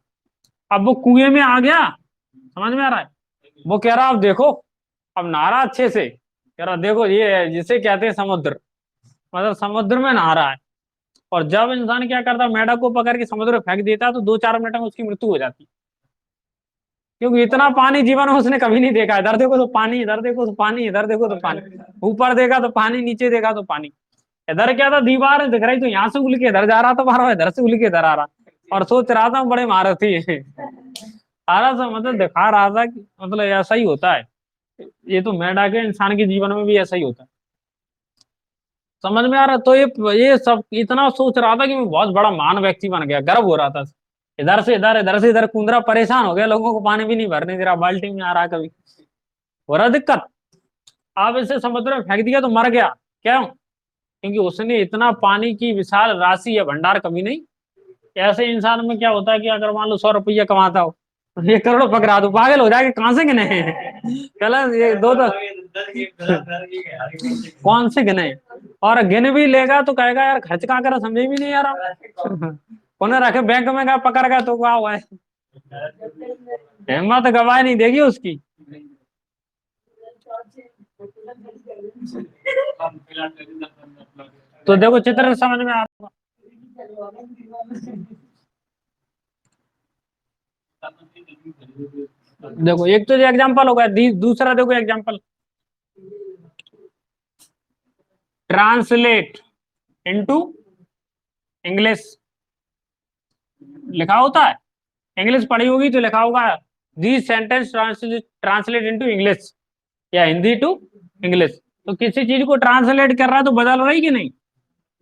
अब वो कुएं में आ गया, समझ में आ रहा है, वो कह रहा अब देखो, अब नहा रहा अच्छे से, कह रहा देखो ये है जिसे कहते हैं समुद्र, मतलब समुद्र में नहा रहा है। और जब इंसान क्या करता है, मेंढक को पकड़ के समुद्र में फेंक देता है, तो 2-4 मिनट में उसकी मृत्यु हो जाती है। क्योंकि इतना पानी जीवन में उसने कभी नहीं देखा, इधर देखो तो पानी, इधर देखो तो पानी, इधर देखो तो पानी, ऊपर देखा तो पानी, नीचे देखा तो पानी। इधर क्या था, दीवार दिख रही, तो यहाँ से उल के इधर जा रहा था, बार इधर से उल के इधर आ रहा, और सोच रहा था बड़े महारथी है। आ रहा था, मतलब दिखा रहा था कि मतलब ऐसा ही होता है। ये तो मेंढक है, इंसान के जीवन में भी ऐसा ही होता है। समझ में आ रहा है? तो ये सब इतना सोच रहा था कि मैं बहुत बड़ा महान व्यक्ति बन गया, गर्व हो रहा था। इधर से इधर, इधर से इधर कूद रहा, परेशान हो गया, लोगों को पानी भी नहीं भरने दे रहा, बाल्टी में आ रहा कभी, हो रहा दिक्कत। अब इसे समुद्र में फेंक दिया तो मर गया, क्यों, क्योंकि उसने इतना पानी की विशाल राशि या भंडार कभी नहीं। ऐसे इंसान में क्या होता है कि अगर मान लो 100 रुपया कमाता हो, तो 1 करोड़ पकड़ा दो, पागल हो जाएगा, कहां से गिने कल ये दो दो कौन से गिने, और गिन भी लेगा तो कहेगा यार खर्च कहाँ करा, समझे भी नहीं आ रहा। उन्हें रखे बैंक में, का पकड़ गया तो क्या हुआ है, हिम्मत गवाए नहीं देगी उसकी। तो देखो चित्र समझ में आ रहा होगा। देखो एक तो एग्जांपल होगा, दूसरा देखो एग्जांपल, ट्रांसलेट इनटू इंग्लिश, लिखा होता है, इंग्लिश पढ़ी होगी तो लिखा होगा, the sentence translate into English, या हिंदी टू इंग्लिश। तो किसी चीज को ट्रांसलेट कर रहा है तो बदल रही कि नहीं,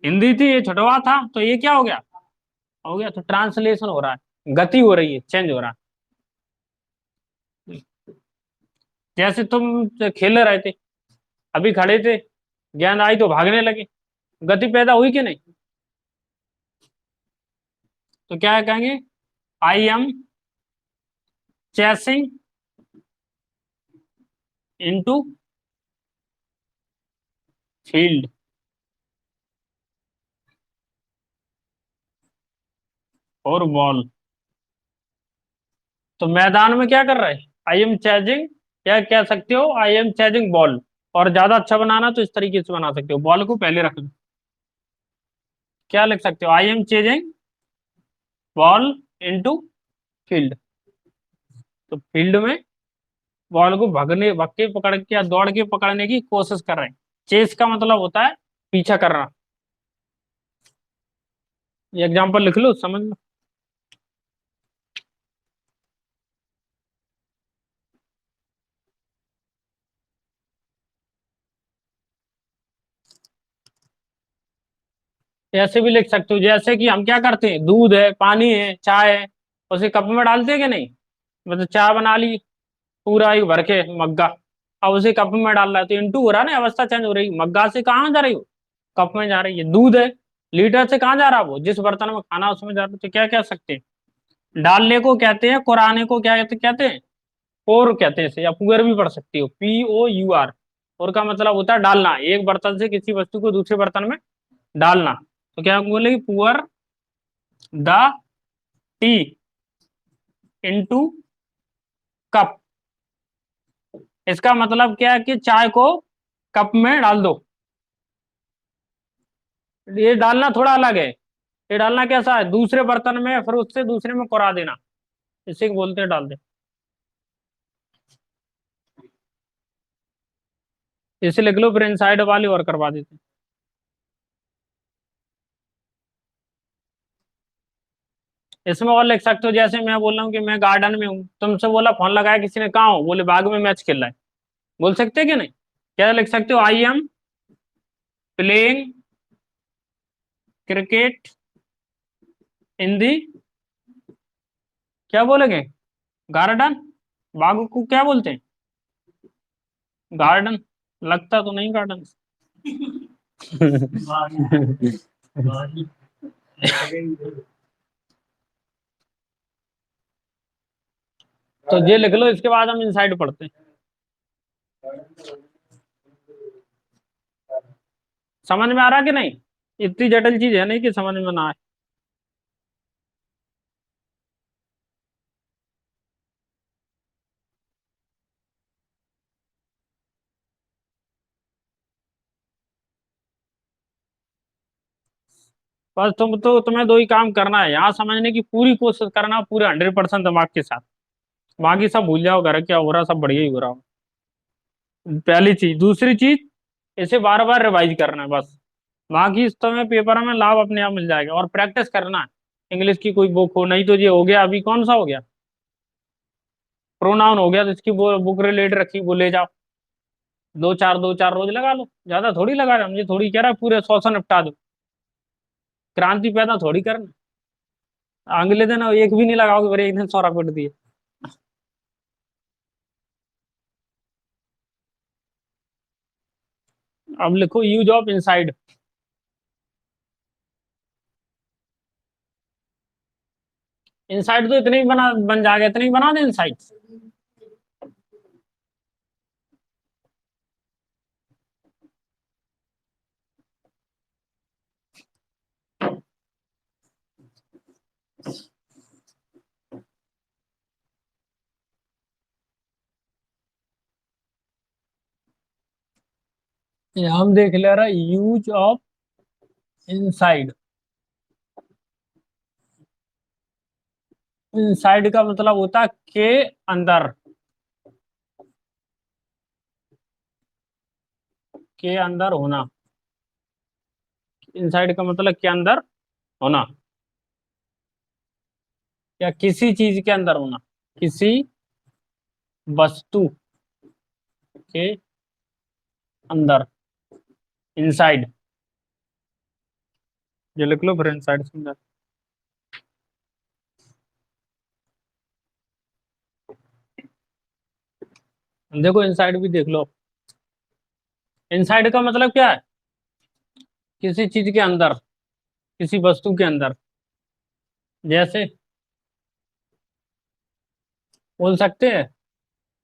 हिंदी थी ये छठवा था, तो ये क्या हो गया, हो गया, तो ट्रांसलेशन हो रहा है, गति हो रही है, चेंज हो रहा है। जैसे तुम खेल रहे थे, अभी खड़े थे, गेंद आई तो भागने लगे, गति पैदा हुई कि नहीं। तो क्या कहेंगे, I am chasing into field, और बॉल। तो मैदान में क्या कर रहे हैं, आई एम चेजिंग क्या कह सकते हो, आई एम चेजिंग बॉल। और ज्यादा अच्छा बनाना तो इस तरीके से बना सकते हो, बॉल को पहले रख लो। क्या लिख सकते हो, I M chasing ball into field. तो फील्ड में बॉल को भाग के पकड़ के या दौड़ के पकड़ने की कोशिश कर रहे हैं। चेस का मतलब होता है पीछा करना। ये एग्जांपल लिख लो, समझ लो। ऐसे भी लिख सकते हो, जैसे कि हम क्या करते हैं, दूध है, पानी है, चाय है, उसे कप में डालते हैं कि नहीं। मतलब चाय बना ली पूरा एक भर के मग्गा, अब उसे कप में डाल रहा है तो इंटू हो रहा है ना, अवस्था चेंज हो रही है। मग्गा से कहाँ जा रही हो, कप में जा रही है। दूध है, लीटर से कहाँ जा रहा है, वो जिस बर्तन में खाना उसमें जा रहा है। तो क्या कह सकते हैं, डालने को कहते हैं, कुराने को क्या कहते हैं, पोर कहते हैं इसे, या पुअर भी पढ़ सकती हो, POUR। और का मतलब होता है डालना, एक बर्तन से किसी वस्तु को दूसरे बर्तन में डालना। तो क्या बोलेगी, poor the T into cup. इसका मतलब क्या है कि चाय को कप में डाल दो। ये डालना थोड़ा अलग है। ये डालना कैसा है, दूसरे बर्तन में फिर उससे दूसरे में कोरा देना, इसे बोलते हैं डाल दे। इसे लिख लो, फिर इनसाइड वाली और करवा देते हैं। इसमें और लिख सकते हो, जैसे मैं बोल रहा हूँ कि मैं गार्डन में हूँ, तुमसे बोला फोन लगाया किसी ने, कहाँ हो, बोले बाग में मैच खेल रहा है। बोल सकते हैं कि नहीं। क्या लिख सकते हो, I am playing cricket in the, क्या बोलेंगे, गार्डन। बाग को क्या बोलते हैं, गार्डन। लगता तो नहीं गार्डन। तो ये लिख लो, इसके बाद हम इनसाइड पढ़ते हैं। समझ में आ रहा कि नहीं, इतनी जटिल चीज है नहीं कि समझ में ना आए। बस तुम्हें दो ही काम करना है, यहाँ समझने की पूरी कोशिश करना, पूरे 100% दिमाग के साथ। बाकी सब भूल जाओ, घर क्या हो रहा, सब बढ़िया ही हो रहा हो। पहली चीज, दूसरी चीज, इसे बार बार रिवाइज करना है बस। बाकी तुम्हें पेपर में लाभ अपने आप मिल जाएगा, और प्रैक्टिस करना है। इंग्लिश की कोई बुक हो, नहीं तो ये हो गया अभी कौन सा हो गया, प्रोनाउन हो गया, तो इसकी बुक रिलेटेड रखी, वो ले जाओ। दो चार रोज लगा लो, ज्यादा थोड़ी लगा रहे, मुझे थोड़ी कह रहा है पूरे 100 निपटा दो। क्रांति पैदा थोड़ी करना। अगले दिन एक भी नहीं लगाओगे, फिर एक दिन 100 रपट दिए। अब लिखो, यूज ऑफ इनसाइड। इनसाइड तो इतने ही बन जाएगा, इतने ही बना दे इनसाइड। हम देख ले रहा, यूज ऑफ इनसाइड। इनसाइड का मतलब होता है के अंदर, के अंदर होना। इनसाइड का मतलब के अंदर होना, या किसी चीज के अंदर होना, किसी वस्तु के अंदर, इनसाइड। ये लिख लो, फिर इनसाइड समझा। देखो इनसाइड भी देख लो। इनसाइड का मतलब क्या है, किसी चीज के अंदर, किसी वस्तु के अंदर। जैसे बोल सकते हैं,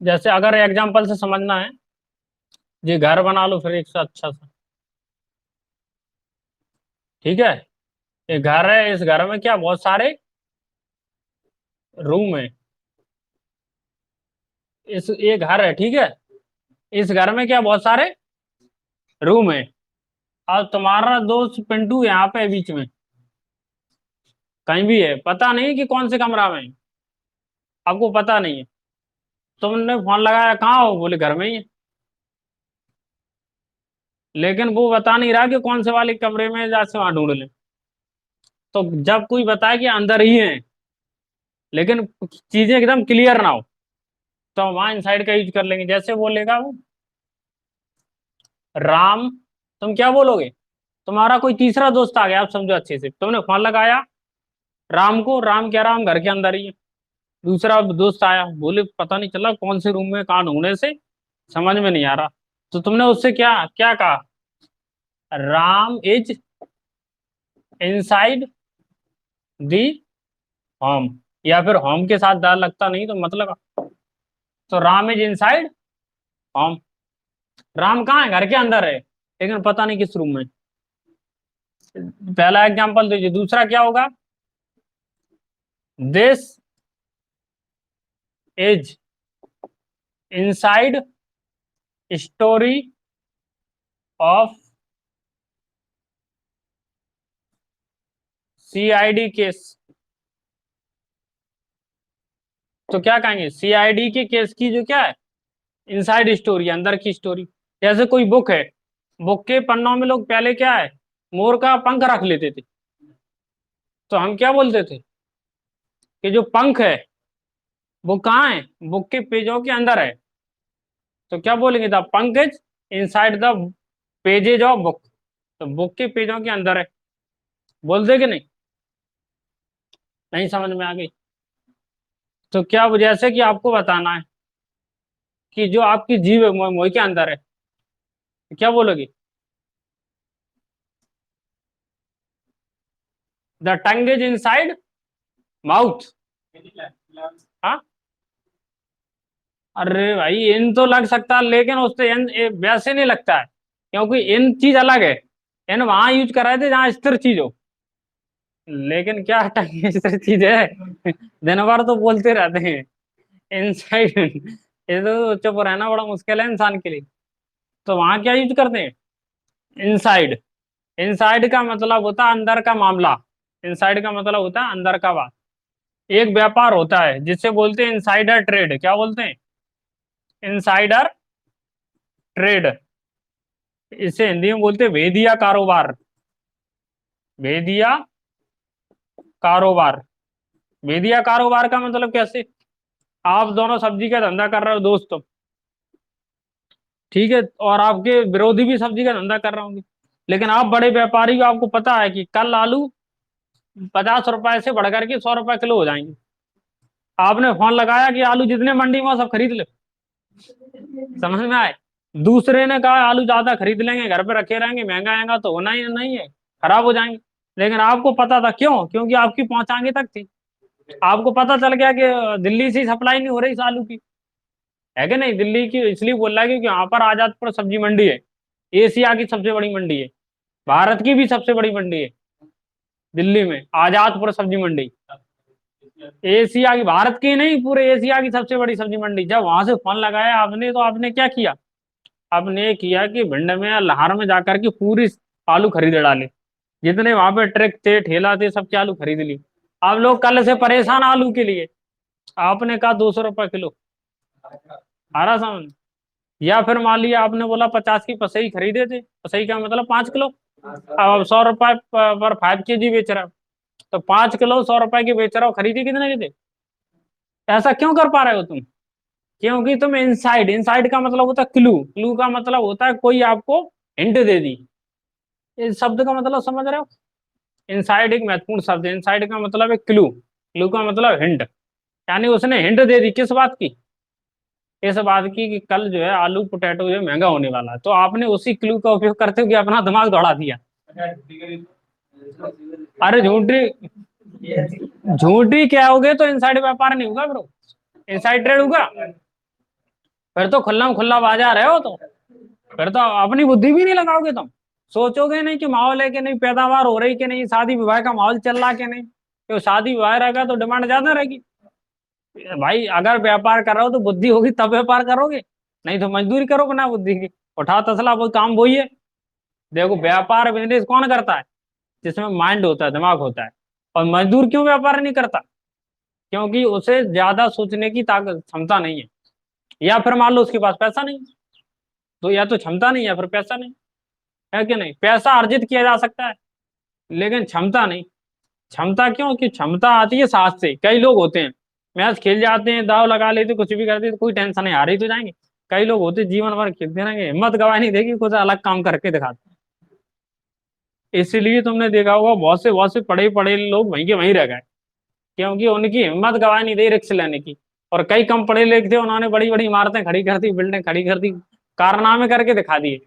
जैसे अगर एग्जांपल से समझना है, ये घर बना लो फिर एक से अच्छा सा। ठीक है, ये घर है, इस घर में क्या बहुत सारे रूम है। इस ये घर है, ठीक है। इस घर में क्या बहुत सारे रूम है। अब तुम्हारा दोस्त पिंटू यहाँ पे है बीच में, कहीं भी है, पता नहीं कि कौन से कमरा में है, आपको पता नहीं है। तुमने फोन लगाया, कहाँ हो, बोले घर में ही है। लेकिन वो बता नहीं रहा कि कौन से वाले कमरे में है, जैसे वहां ढूंढ ले। तो जब कोई बताए कि अंदर ही है, लेकिन चीजें एकदम क्लियर ना हो, तो वहां इनसाइड का यूज कर लेंगे। जैसे बोलेगा वो राम, तुम क्या बोलोगे, तुम्हारा कोई तीसरा दोस्त आ गया, आप समझो अच्छे से, तुमने फोन लगाया राम को, राम कह रहा हम घर के अंदर ही है। दूसरा दोस्त आया, बोले पता नहीं चला कौन से रूम में, कहाँ ढूंढने से समझ में नहीं आ रहा। तो तुमने उससे क्या क्या कहा, Ram is inside the home, या फिर होम के साथ दाल लगता नहीं तो मतलब, तो Ram is inside home. Ram कहाँ है, घर के अंदर है, लेकिन पता नहीं किस रूम में। पहला एग्जांपल दीजिए, दूसरा क्या होगा, this is inside story of CID case. तो क्या कहेंगे, सीआईडी के केस की जो क्या है, इनसाइड स्टोरी, अंदर की स्टोरी। जैसे कोई बुक है, बुक के पन्नों में लोग पहले क्या है, मोर का पंख रख लेते थे, तो हम क्या बोलते थे कि जो पंख है वो कहाँ है, बुक के पेजों के अंदर है। तो क्या बोलेंगे, द पंख is inside the pages of book, तो बुक के पेजों के अंदर है। बोलते कि नहीं, नहीं समझ में आ गई। तो क्या जैसे कि आपको बताना है कि जो आपकी जीभ है मोह मोह के अंदर है, तो क्या बोलोगे, the tongue is inside mouth. हाँ, अरे भाई इन तो लग सकता है, लेकिन उससे इन वैसे नहीं लगता है, क्योंकि इन चीज अलग है। इन वहां यूज कर रहे थे जहां स्थिर चीज हो, लेकिन क्या टंग स्थिर चीज है, दिन भर तो बोलते रहते हैं इनसाइड। ये तो चुप रहना बड़ा मुश्किल है इंसान के लिए। तो वहां क्या यूज करते हैं, इनसाइड। इनसाइड का मतलब होता है अंदर का मामला, इनसाइड का मतलब होता है अंदर का बात। एक व्यापार होता है जिसे बोलते हैं इनसाइडर ट्रेड, क्या बोलते हैं, इनसाइडर ट्रेड। इसे हिंदी में बोलते हैं भेदिया कारोबार, भेदिया कारोबार। भेदिया कारोबार का मतलब कैसे, आप दोनों सब्जी का धंधा कर रहे हो दोस्तों, ठीक है, और आपके विरोधी भी सब्जी का धंधा कर रहे होंगे, लेकिन आप बड़े व्यापारी हो, आपको पता है कि कल आलू 50 रुपए से बढ़कर के 100 रुपए किलो हो जाएंगे। आपने फोन लगाया कि आलू जितने मंडी में हो सब खरीद ले, समझ में आए। दूसरे ने कहा आलू ज्यादा खरीद लेंगे, घर पे रखे रहेंगे, महंगा आएगा तो होना ही नहीं है, खराब हो जाएंगे। लेकिन आपको पता था, क्यों, क्योंकि आपकी पहुंच आगे तक थी। आपको पता चल गया कि दिल्ली से सप्लाई नहीं हो रही इस आलू की, है कि नहीं, दिल्ली की इसलिए बोल रहा है क्योंकि यहाँ पर आजादपुर सब्जी मंडी है, एशिया की सबसे बड़ी मंडी है, भारत की भी सबसे बड़ी मंडी है, दिल्ली में आजादपुर सब्जी मंडी। एशिया की, भारत की नहीं, पूरे एशिया की सबसे बड़ी सब्जी मंडी। जब वहां से फोन लगाया आपने, तो आपने क्या किया, आपने ये किया कि भिंड में या लाहौर में जाकर के पूरी आलू खरीद डाले, जितने वहां पे ट्रक थे ठेला थे सबके आलू खरीद ली। आप लोग कल से परेशान आलू के लिए, आपने कहा 200 रुपए किलो, आ रहा समझ। या फिर मान लिया आपने बोला 50 की पसई खरीदे थे, पसई का मतलब 5 किलो, अब 100 रुपए पर 5 kg बेच रहा है, तो 5 किलो 100 रुपए की बेच रहा हो, खरीदी कितने की थे। ऐसा क्यों कर पा रहे हो तुम, क्योंकि तुम इनसाइड, इनसाइड का मतलब होता है क्लू, क्लू का मतलब होता है कोई आपको हिंट दे दी। इस शब्द का मतलब समझ रहे हो, इनसाइड एक महत्वपूर्ण शब्द है, इनसाइड का मतलब है क्लू, क्लू का मतलब हिंट, यानी उसने हिंट दे दी किस बात की, इस बात की कि कल जो है आलू पोटैटो जो है महंगा होने वाला है, तो आपने उसी क्लू का उपयोग करते हुए अपना दिमाग दौड़ा दिया। अरे झूठी, झूठी क्या होगे तो इनसाइड व्यापार नहीं होगा ब्रो, इनसाइड ट्रेड होगा। फिर तो खुल्ला खुल्ला बाजार है वो तो, फिर तो अपनी बुद्धि भी नहीं लगाओगे तुम, सोचोगे नहीं कि माहौल है कि नहीं, पैदावार हो रही कि नहीं, शादी विवाह का माहौल चल रहा कि नहीं, तो शादी विवाह रहेगा तो डिमांड ज्यादा रहेगी। भाई अगर व्यापार कर रहे हो तो बुद्धि होगी तब व्यापार करोगे, नहीं तो मजदूरी करो बिना बुद्धि की। उठाओ तसला, वो काम वही है। देखो व्यापार बिजनेस कौन करता है? जिसमें माइंड होता है, दिमाग होता है। और मजदूर क्यों व्यापार नहीं करता? क्योंकि उसे ज्यादा सोचने की ताकत क्षमता नहीं है, या फिर मान लो उसके पास पैसा नहीं है। तो या तो क्षमता नहीं है, या फिर पैसा नहीं। है कि नहीं? पैसा अर्जित किया जा सकता है, लेकिन क्षमता नहीं। क्षमता क्यों? कि क्षमता आती है साथ से। कई लोग होते हैं मैच खेल जाते हैं, दाव लगा लेते, कुछ भी करते तो कोई टेंशन नहीं, हारे तो जाएंगे। कई लोग होते जीवन भर खेलते रहेंगे, हिम्मत गवा नहीं देगी, कुछ अलग काम करके दिखाते। इसीलिए तुमने देखा होगा बहुत से पढ़े पढ़े लोग वहीं के वहीं रह गए, क्योंकि उनकी हिम्मत गवा नहीं दी रिस्क लेने की। और कई कम पढ़े लिखे थे, उन्होंने बड़ी बड़ी इमारतें खड़ी कर दी, बिल्डिंग खड़ी कर दी, कारनामे करके दिखा दिए।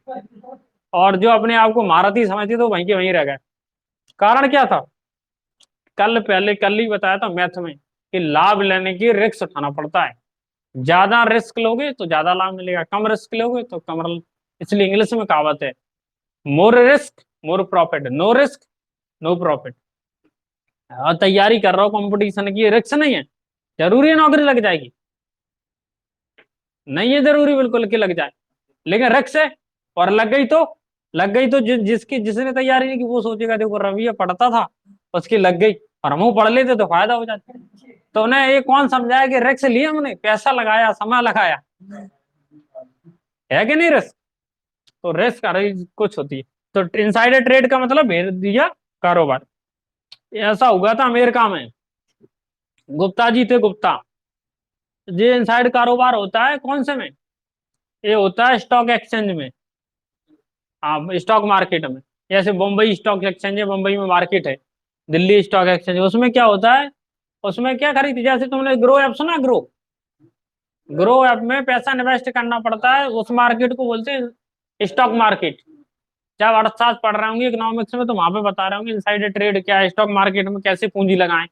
और जो अपने आप को महारथी समझते थे, वहीं के वहीं रह गए। कारण क्या था? कल ही बताया था मैथ में कि लाभ लेने की रिस्क उठाना पड़ता है। ज्यादा रिस्क लोगे तो ज्यादा लाभ मिलेगा, कम रिस्क लोगे तो कम। इसलिए इंग्लिश में कहावत है, more risk more profit, no risk no profit. और तैयारी कर रहा हो कंपटीशन की, रिस्क नहीं है, जरूरी है नौकरी लग जाएगी? नहीं है जरूरी बिल्कुल कि लग जाए, लेकिन रिस्क है। और लग गई तो जिसने तैयारी नहीं की वो सोचेगा देखो रवि पढ़ता था, उसकी लग गई, और हम पढ़ लेते तो फायदा हो जाता। तो उन्हें ये कौन समझाया कि रिस्क लिया, हमने पैसा लगाया, समय लगाया, है कि नहीं रिस्क? तो रिस्क कुछ होती है। तो इनसाइडर ट्रेड का मतलब भेज दिया कारोबार। ऐसा हुआ था अमेरिका में, गुप्ता जी थे, गुप्ता। ये इनसाइड कारोबार होता है कौन से में? ये होता है स्टॉक एक्सचेंज में। हाँ, स्टॉक मार्केट में। जैसे बम्बई स्टॉक एक्सचेंज है, बम्बई में मार्केट है। दिल्ली स्टॉक एक्सचेंज, उसमें क्या होता है? उसमें क्या खरीदी, जैसे तुमने ग्रो ऐप सुना, ग्रो। ग्रो ऐप में पैसा इन्वेस्ट करना पड़ता है, उस मार्केट को बोलते हैं स्टॉक मार्केट। जब अर्थशास्त्र पढ़ रहे होंगे इकोनॉमिक्स में, तो वहां पे बता रहे होंगे इनसाइडर ट्रेड क्या है, स्टॉक मार्केट में कैसे पूंजी लगाएं,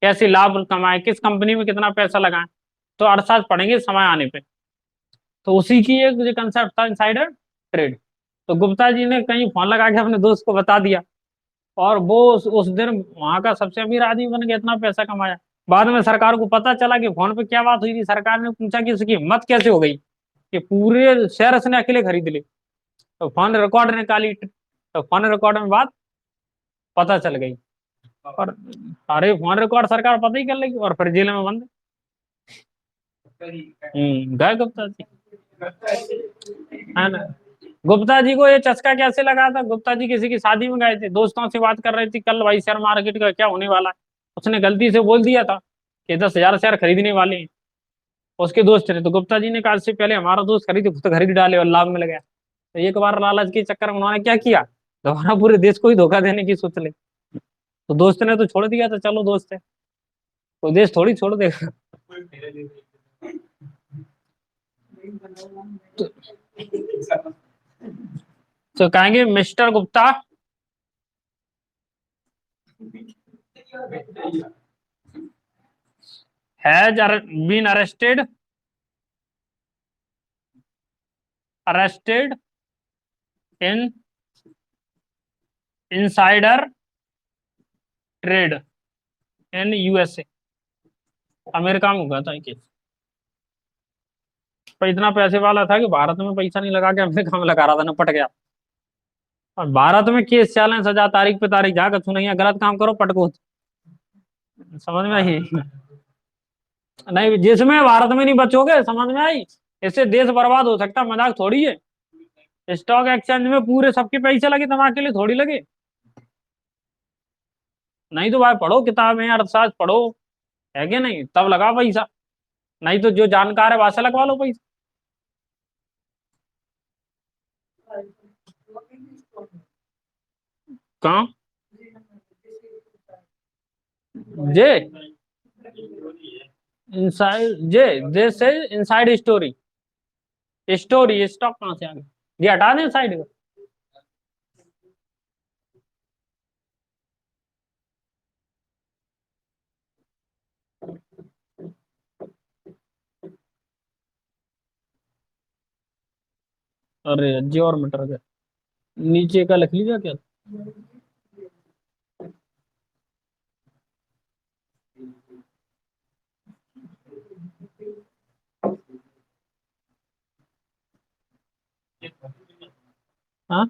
कैसे लाभ कमाएं, किस कंपनी में कितना पैसा लगाएं। तो अर्थशास्त्र पढ़ेंगे समय आने पे। तो उसी की एक कंसेप्ट था इनसाइडर ट्रेड। तो गुप्ता जी ने कहीं फोन लगा के अपने दोस्त को बता दिया, और वो उस दिन वहां का सबसे अमीर आदमी बन गया, इतना पैसा कमाया। बाद में सरकार को पता चला कि फोन पे क्या बात हुई थी, सरकार ने पूछा कि इसकी हिम्मत कैसे हो गई कि पूरे शेयर उसने अकेले खरीद लिए। तो फोन रिकॉर्ड निकाली, तो फोन रिकॉर्ड में बात पता चल गई। और अरे फोन रिकॉर्ड सरकार पता ही कर लेगी, और फिर जेल में बंद। गए गुप्ता जी, है ना? गुप्ता जी को ये चस्का कैसे लगा था? गुप्ता जी किसी की शादी में गए थे, दोस्तों से बात कर रहे थे कल भाई शेयर मार्केट का क्या होने वाला है। उसने गलती से बोल दिया था कि 10,000 शेयर खरीदने वाले हैं। उसके दोस्त थे, तो गुप्ता जी ने कहा इससे पहले हमारा दोस्त खरीदे, खुद तो खरीद डाले और लाभ मिल गया। तो एक बार लालच के चक्कर में उन्होंने क्या किया, दोबारा पूरे देश को ही धोखा देने की सोच ले। तो दोस्त ने तो छोड़ दिया था, चलो दोस्त है, तो देश थोड़ी छोड़ देगा। तो, तो कहेंगे mister Gupta has been arrested in insider trade in USA. America में हुआ था ये केस। पर इतना पैसे वाला था कि भारत में पैसा नहीं लगा के अमेरिका में लगा रहा था, न पट गया। और भारत में केस चले, सजा तारीख पे तारीख, जाकर सुनिए, गलत काम करो पटको। समझ में आई? नहीं, जिसमें भारत में नहीं बचोगे, समझ में आई? इससे देश बर्बाद हो सकता है, मजाक थोड़ी है। स्टॉक एक्सचेंज में पूरे सबके पैसे लगे, तुम्हारे के लिए थोड़ी लगे। नहीं तो भाई पढ़ो किताबें, अर्थशास्त्र पढ़ो, है कि नहीं, तब लगा पैसा। नहीं तो जो जानकार है वहां से लगवा लो पैसा। कहाँ? जे इनसाइड जे this is inside story. Story stock कहाँ से आ गया? ये हटा दें साइड में। अरे जी, और मटर गया, नीचे का लिख लीजिए क्या। हाँ,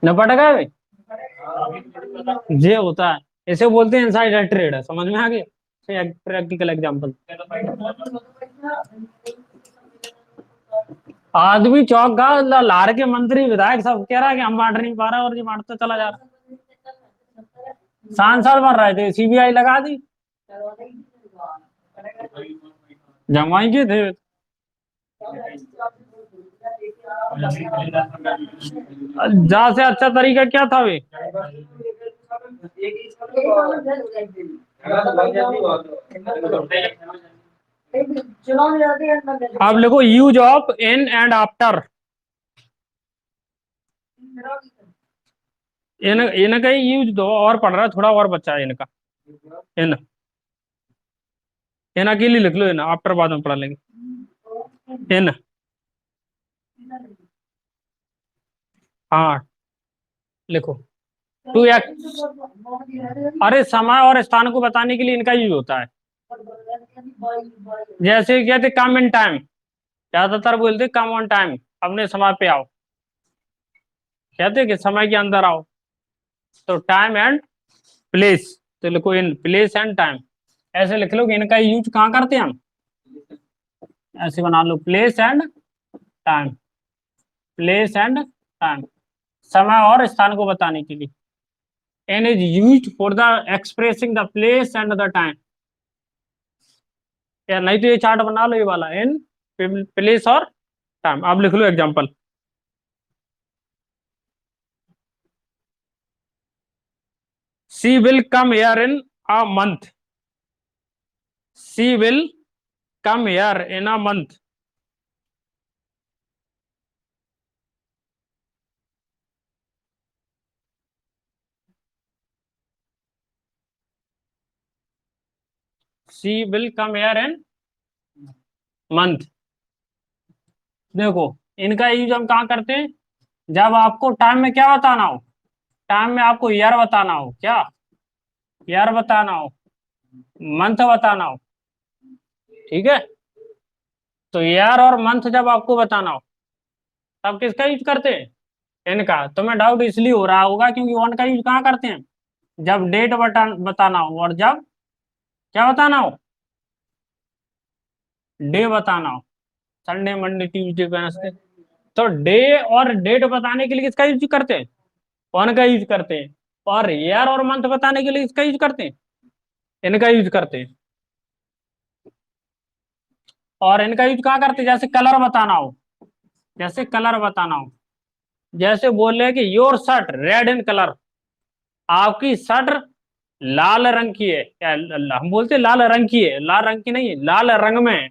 निपट गए भाई। ये होता है, इसे बोलते हैं इनसाइडर ट्रेड। समझ में आ गया, प्रैक्टिकल एग्जांपल। आदमी चौक गया, लार के मंत्री विधायक सब कह रहा है कि हम बांट नहीं पा रहे, और ये बांटता चला जा रहा। सांसद बन रहे थे, सीबीआई लगा दी, जमाई के थे। जा से अच्छा तरीका क्या था वे? आप लिखो use of in and after. इनका ही यूज दो, और पढ़ रहा है, थोड़ा और बच्चा है इनका। इन इन अकेले लिख लो, इन आफ्टर बाद में पढ़ा लेंगे। इन, हाँ, लिखो टू एक्ट। अरे समय और स्थान को बताने के लिए इनका यूज होता है। जैसे कहते कम इन टाइम, ज्यादातर बोलते कम ऑन टाइम, अपने समय पे आओ। कहते कि समय के अंदर आओ। तो टाइम एंड प्लेस, तो लिखो इन प्लेस एंड टाइम। ऐसे लिख लो कि इनका यूज कहाँ करते हैं हम। ऐसे बना लो, place and time, place and time, समय और स्थान को बताने के लिए। An is use for the expressing the place and the time. या नहीं तो ये चार्ट बना लो, ये वाला, इन प्लेस और टाइम। आप लिख लो example. She will come here in a month. She will come here in a month. She will come here in month. देखो, इनका यूज हम कहाँ करते हैं, जब आपको टाइम में क्या बताना हो। टाइम में आपको ईयर बताना हो, क्या ईयर बताना हो, मंथ बताना हो। ठीक है, तो ईयर और मंथ जब आपको बताना हो, तब किसका यूज करते हैं, इनका। तुम्हें डाउट इसलिए हो रहा होगा क्योंकि वन का यूज कहाँ करते हैं, जब डेट बताना हो, और जब क्या बताना हो, डे बताना हो। Sunday, Monday, Tuesday, Wednesday. तो डे और डेट बताने के लिए किसका यूज करते हैं, वन का यूज करते हैं। और ईयर और मंथ बताने के लिए किसका यूज करते हैं, इनका यूज करते हैं। और इनका यूज कहाँ करते हैं, जैसे कलर बताना हो, जैसे कलर बताना हो। जैसे बोले कि your shirt red in colour, आपकी शर्ट लाल रंग की है, क्या हम बोलते हैं लाल रंग की है, लाल रंग की नहीं है, लाल रंग में है।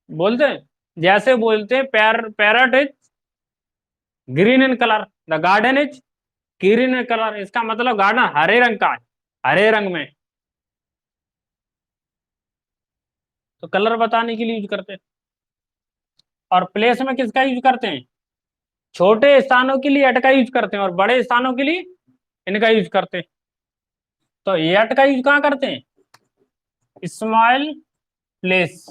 बोलते हैं, जैसे बोलते हैं parrot is green in colour, the garden is green in colour. इसका मतलब गार्डन हरे रंग का है, हरे रंग में। तो कलर बताने के लिए यूज करते हैं। और प्लेस में किसका यूज करते हैं, छोटे स्थानों के लिए एट का यूज करते हैं, और बड़े स्थानों के लिए इनका यूज करते हैं। तो एट का यूज कहाँ करते हैं, स्मॉल प्लेस।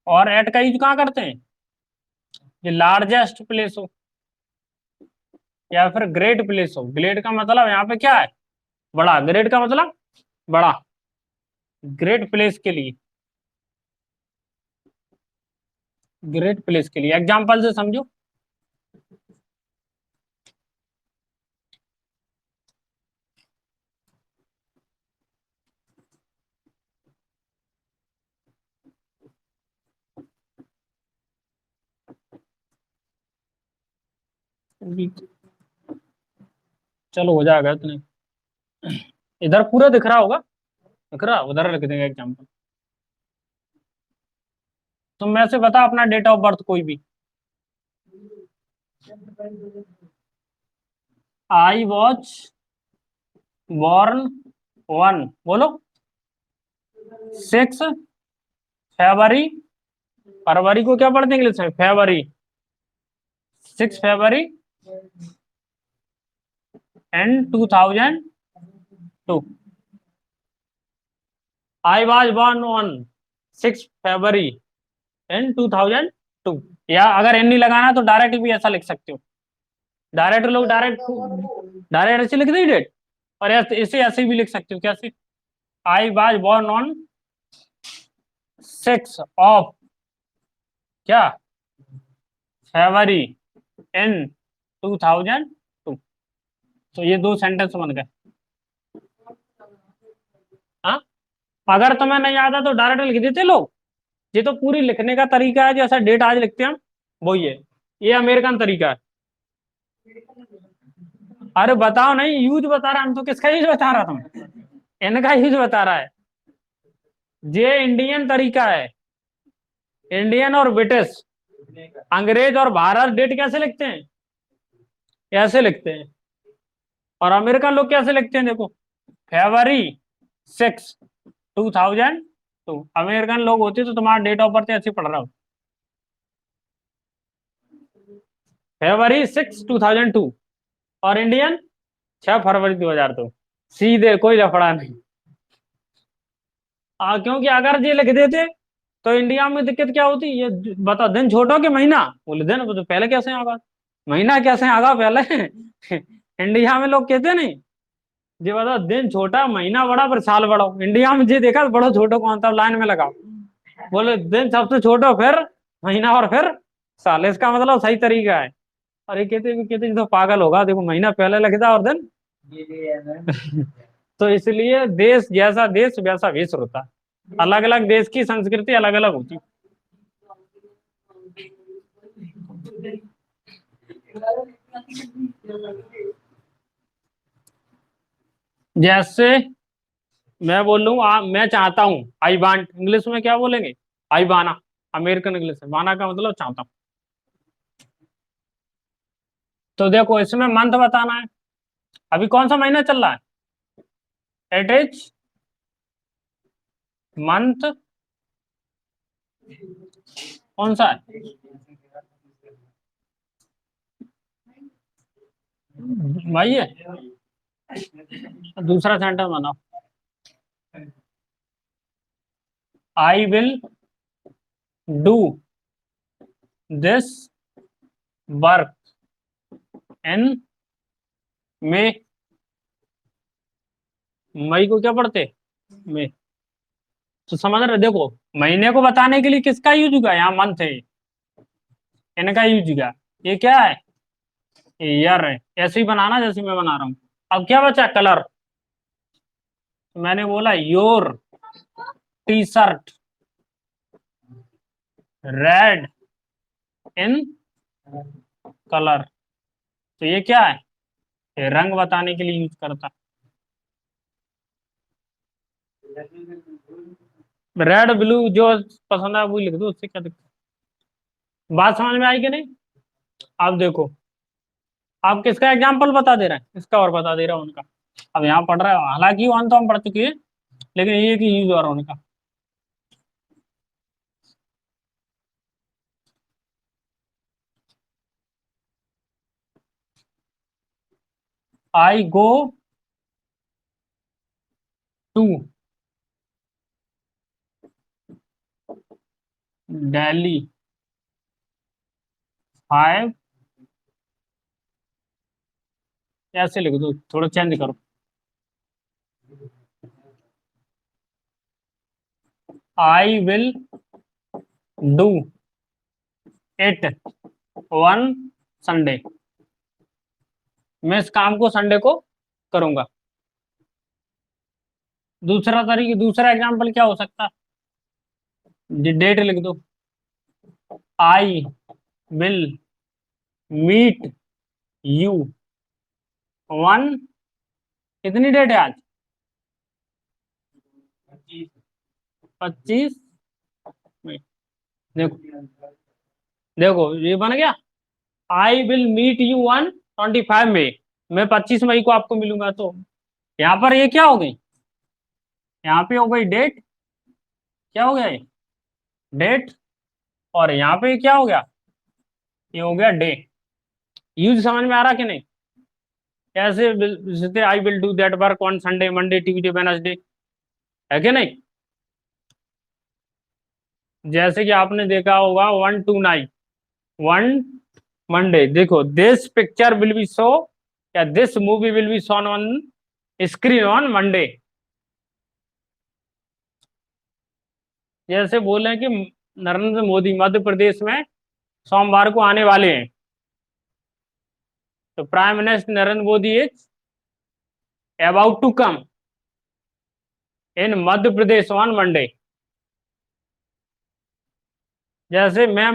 और एट का यूज कहाँ करते हैं, ये लार्जेस्ट प्लेस हो, या फिर ग्रेट प्लेस हो। ग्रेट का मतलब यहाँ पे क्या है, बड़ा। ग्रेट का मतलब बड़ा, ग्रेट प्लेस के लिए, ग्रेट प्लेस के लिए। एग्जाम्पल से समझो। चलो हो जाएगा इतने। इधर पूरा दिख रहा होगा, दिख रहा, उधर लिख देंगे एग्जाम्पल। तुम में से बता अपना डेट ऑफ बर्थ कोई भी। आई वॉज बॉर्न वन, बोलो, 6 फरवरी। फरवरी को क्या पढ़ते हैं इंग्लिश में, February. 6 February and 2002। I was born on 6 February in 2002। या अगर एन नहीं लगाना तो डायरेक्ट भी ऐसा लिख सकते हो। डायरेक्ट लोग डायरेक्ट डायरेक्ट ऐसे लिख दी डेट। और इसे ऐसे भी लिख सकते हो कैसे। आई वाज बोर्न ऑन 6 क्या फरवरी इन 2002। तो ये दो सेंटेंस बन गए। हाँ, अगर तुम्हें नहीं आता तो डायरेक्ट लिख देते लोग। ये तो पूरी लिखने का तरीका है, जैसा डेट आज लिखते हैं हम, वही है। ये अमेरिकन तरीका है। अरे बताओ नहीं, यूज बता रहा हम तो, किसका यूज बता रहा तुम? इनका यूज बता रहा है। ये इंडियन तरीका है, इंडियन और ब्रिटिश। अंग्रेज और भारत डेट कैसे लिखते हैं? ऐसे लिखते हैं। और अमेरिकन लोग कैसे लिखते हैं देखो, February 6 2002। अमेरिकन लोग होते तो तुम्हारा डेट ऑफ बर्थ ऐसे पढ़ रहा हो, February 6 2002। और इंडियन 6 फरवरी 2002। सीधे कोई लफड़ा नहीं। क्योंकि अगर ये लिख देते तो इंडिया में दिक्कत क्या होती, ये बताओ, दिन छोटो कि महीना? बोले दिन, तो पहले कैसे आगा, महीना कैसे आगा पहले? इंडिया में लोग कहते नहीं, जी बताओ, दिन छोटा महीना बड़ा पर साल बड़ा। इंडिया में जी देखा बड़ो छोटो कौन था, लाइन में लगाओ। बोले दिन सबसे छोटो, फिर महीना, और फिर साल। इसका मतलब सही तरीका है। और ये कहते ये तो पागल होगा, देखो महीना पहले लगता और दिन। तो इसलिए देश जैसा देश वैसा वेश होता है। अलग अलग देश की संस्कृति अलग अलग होती है। जैसे मैं बोल लूँ, मैं चाहता हूँ, आई वांट, इंग्लिश में क्या बोलेंगे? आई वाना। अमेरिकन इंग्लिश है, वाना का मतलब चाहता हूँ। तो देखो इसमें मंथ बताना है। अभी कौन सा महीना चल रहा है? इट इज मंथ, कौन सा है भाई? ये दूसरा सेंटेंस बनाओ। I will do this work in May. मई को क्या पढ़ते? मई। तो समझ रहे, देखो महीने को बताने के लिए किसका यूज होगा, यहाँ मंथ है, इनका यूज होगा। ये क्या है? ईयर है। ऐसे ही बनाना जैसे मैं बना रहा हूँ। अब क्या बचा? कलर। मैंने बोला your T shirt red in colour. तो ये क्या है? ये रंग बताने के लिए यूज करता। रेड ब्लू जो पसंद है वो लिख दो, उससे क्या दिक्कत। बात समझ में आई कि नहीं? अब देखो, आप किसका एग्जाम्पल बता दे रहे हैं, इसका और बता दे रहा हूँ उनका। अब यहाँ पढ़ रहा है, हालांकि वन तो हम पढ़ चुके हैं, लेकिन ये कि यूज और उनका। आई गो टू दिल्ली 5। ऐसे लिख दो, थोड़ा चेंज करो। आई will do it one Sunday. मैं इस काम को संडे को करूंगा। दूसरा तरीके, दूसरा एग्जाम्पल क्या हो सकता है? डेट लिख दो। I will meet you on, कितनी डेट है आज? 25 मई। देखो, देखो ये बन गया। I will meet you on 25 May. मैं 25 मई को आपको मिलूंगा। तो यहाँ पर ये क्या हो गई? यहाँ पे हो गई डेट। क्या हो गया ये? डेट। और यहाँ पे क्या हो गया? ये हो गया डे। यूज समझ में आ रहा कि नहीं? कैसे आई will do that work on Sunday, Monday, Tuesday, Wednesday, है कि नहीं? जैसे कि आपने देखा होगा 1 to 9, 1 मंडे, देखो this picture will be show या this movie will be shown on screen on Monday. जैसे बोले कि नरेंद्र मोदी मध्य प्रदेश में सोमवार को आने वाले हैं, तो prime minister Narendra Modi is about to come in Madhya Pradesh on Monday. जैसे मैं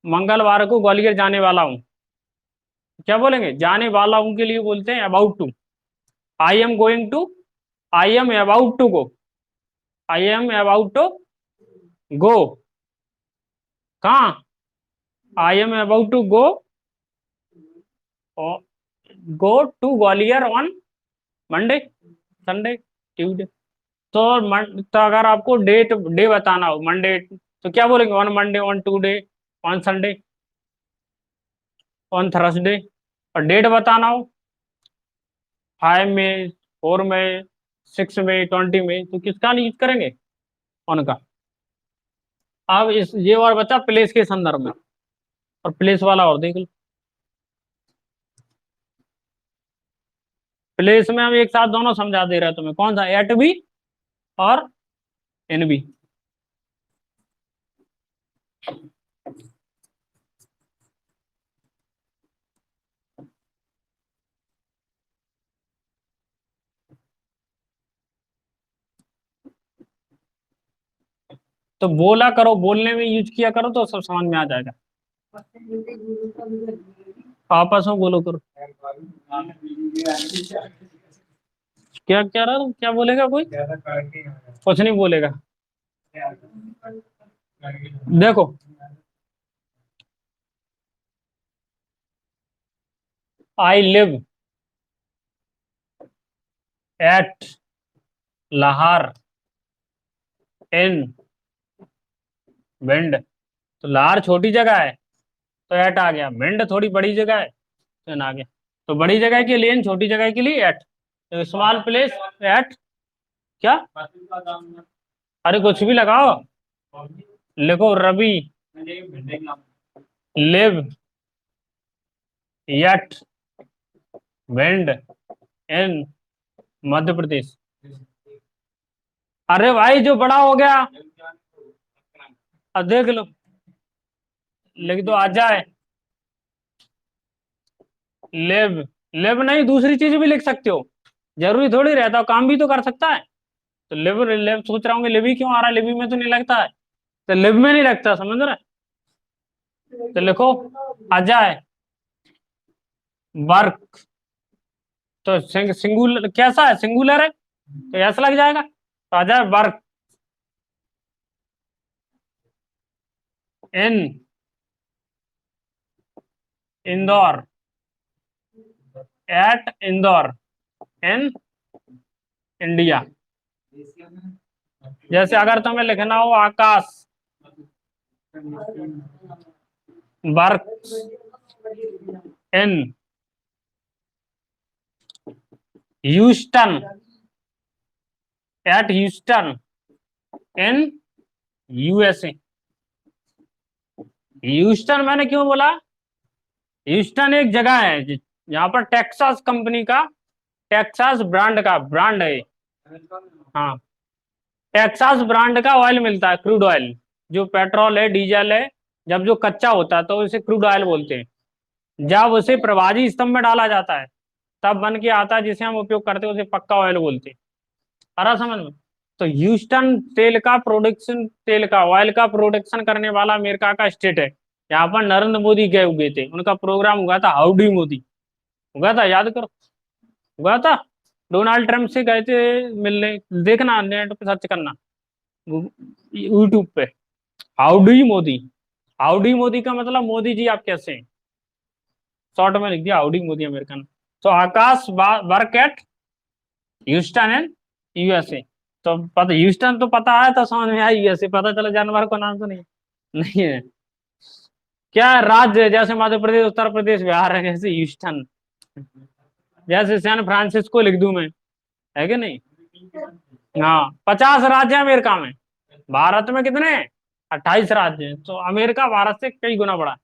मंगलवार को ग्वालियर जाने वाला हूँ, क्या बोलेंगे? जाने वाला हूँ के लिए बोलते हैं about to. I am going to, I am about to go, I am about to go कहाँ? I am about to go, go to Gwalior on Monday, Sunday, Tuesday. तो अगर आपको डे बताना हो मंडे, तो क्या बोलेंगे? On Monday, on today, on Sunday, on Thursday. और डेट बताना हो 5 मई, 4 मई, 6 मई, 20 मई, तो किसका यूज करेंगे? ऑन का। अब इस ये और बचा प्लेस के संदर्भ में, और प्लेस वाला और देख लो। प्लेस में हम एक साथ दोनों समझा दे रहे हैं तुम्हें, कौन सा? एट बी और इन बी। तो बोला करो, बोलने में यूज किया करो तो सब समझ में आ जाएगा। आपस में बोलो करो। क्या कह रहा, क्या बोलेगा कोई? कुछ नहीं बोलेगा। देखो, आई लिव एट लाहौर इन भिंड। तो लाहौर छोटी जगह है, तो एट आ गया। भिंड थोड़ी बड़ी जगह है, तो एन आ गया। तो बड़ी जगह के लिए एन, छोटी जगह के लिए एट। तो स्मॉल प्लेस एट, क्या? अरे कुछ भी लगाओ, लिखो रवि लिव एट भिंड इन मध्य प्रदेश। अरे भाई जो बड़ा हो गया, अब देख लो, लिख दो आ जाए। लिव, लिव नहीं, दूसरी चीज भी लिख सकते हो, जरूरी थोड़ी रहता हो, काम भी तो कर सकता है। तो लिव, लिव सोच रहा हूँ लिवी क्यों आ रहा है, लिवी में तो नहीं लगता है, तो लिव में नहीं लगता, समझ रहे? तो लिखो आ जाए वर्क। तो सिंगुलर कैसा है? सिंगुलर है, तो ऐसा लग जाएगा। तो आ जाए work in Indore, at Indore in India. जैसे अगर तुम्हें लिखना हो Akash work in Houston, at Houston in USA. Houston मैंने क्यों बोला? ह्यूस्टन एक जगह है यहाँ पर टेक्सास कंपनी का, टेक्सास ब्रांड का ब्रांड है। हाँ, टेक्सास ब्रांड का ऑयल मिलता है, क्रूड ऑयल। जो पेट्रोल है, डीजल है, जब जो कच्चा होता है तो उसे क्रूड ऑयल बोलते हैं। जब उसे प्रभाजी स्तंभ में डाला जाता है तब बन के आता है, जिसे हम उपयोग करते हैं उसे पक्का ऑयल बोलते हैं। आ रहा समझ में? तो ह्यूस्टन तेल का प्रोडक्शन, तेल का ऑयल का प्रोडक्शन करने वाला अमेरिका का स्टेट है। यहाँ पर नरेंद्र मोदी गए हुए थे, उनका प्रोग्राम हुआ था हाउडी मोदी, हुआ था, याद करो, हुआ था। डोनाल्ड ट्रंप से गए थे मिलने, देखना नेट पे सर्च करना, यूट्यूब पे, हाउडी मोदी। हाउडी मोदी का मतलब मोदी जी आप कैसे हैं, शॉर्ट में लिख दिया हाउडी मोदी अमेरिकन। तो Akash work at Houston and USA. तो पता, ह्यूस्टन तो पता है, तो समझ में आया, यूएसए पता चला, जानवर को नाम तो नहीं, नहीं है। क्या राज्य है? जैसे मध्य प्रदेश, उत्तर प्रदेश, बिहार है, जैसे ह्यूस्टन, जैसे सैन फ्रांसिस्को लिख दूं मैं, है कि नहीं? हाँ, 50 राज्य हैं अमेरिका में। भारत में कितने? 28 राज्य हैं, तो अमेरिका भारत से कई गुना बड़ा है।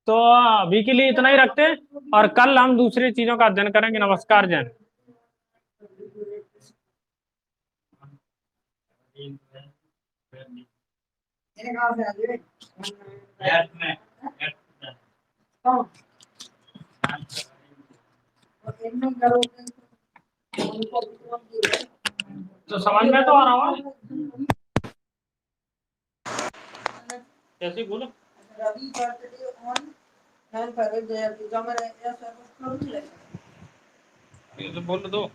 तो अभी के लिए इतना ही रखते हैं, और कल हम दूसरी चीजों का अध्ययन करेंगे। नमस्कार जैन। तो समझ में तो आ रहा हो? कैसे बोलो? रवि बर्थडे ऑन 9 फरवरी 2000। ये तो बोल दो।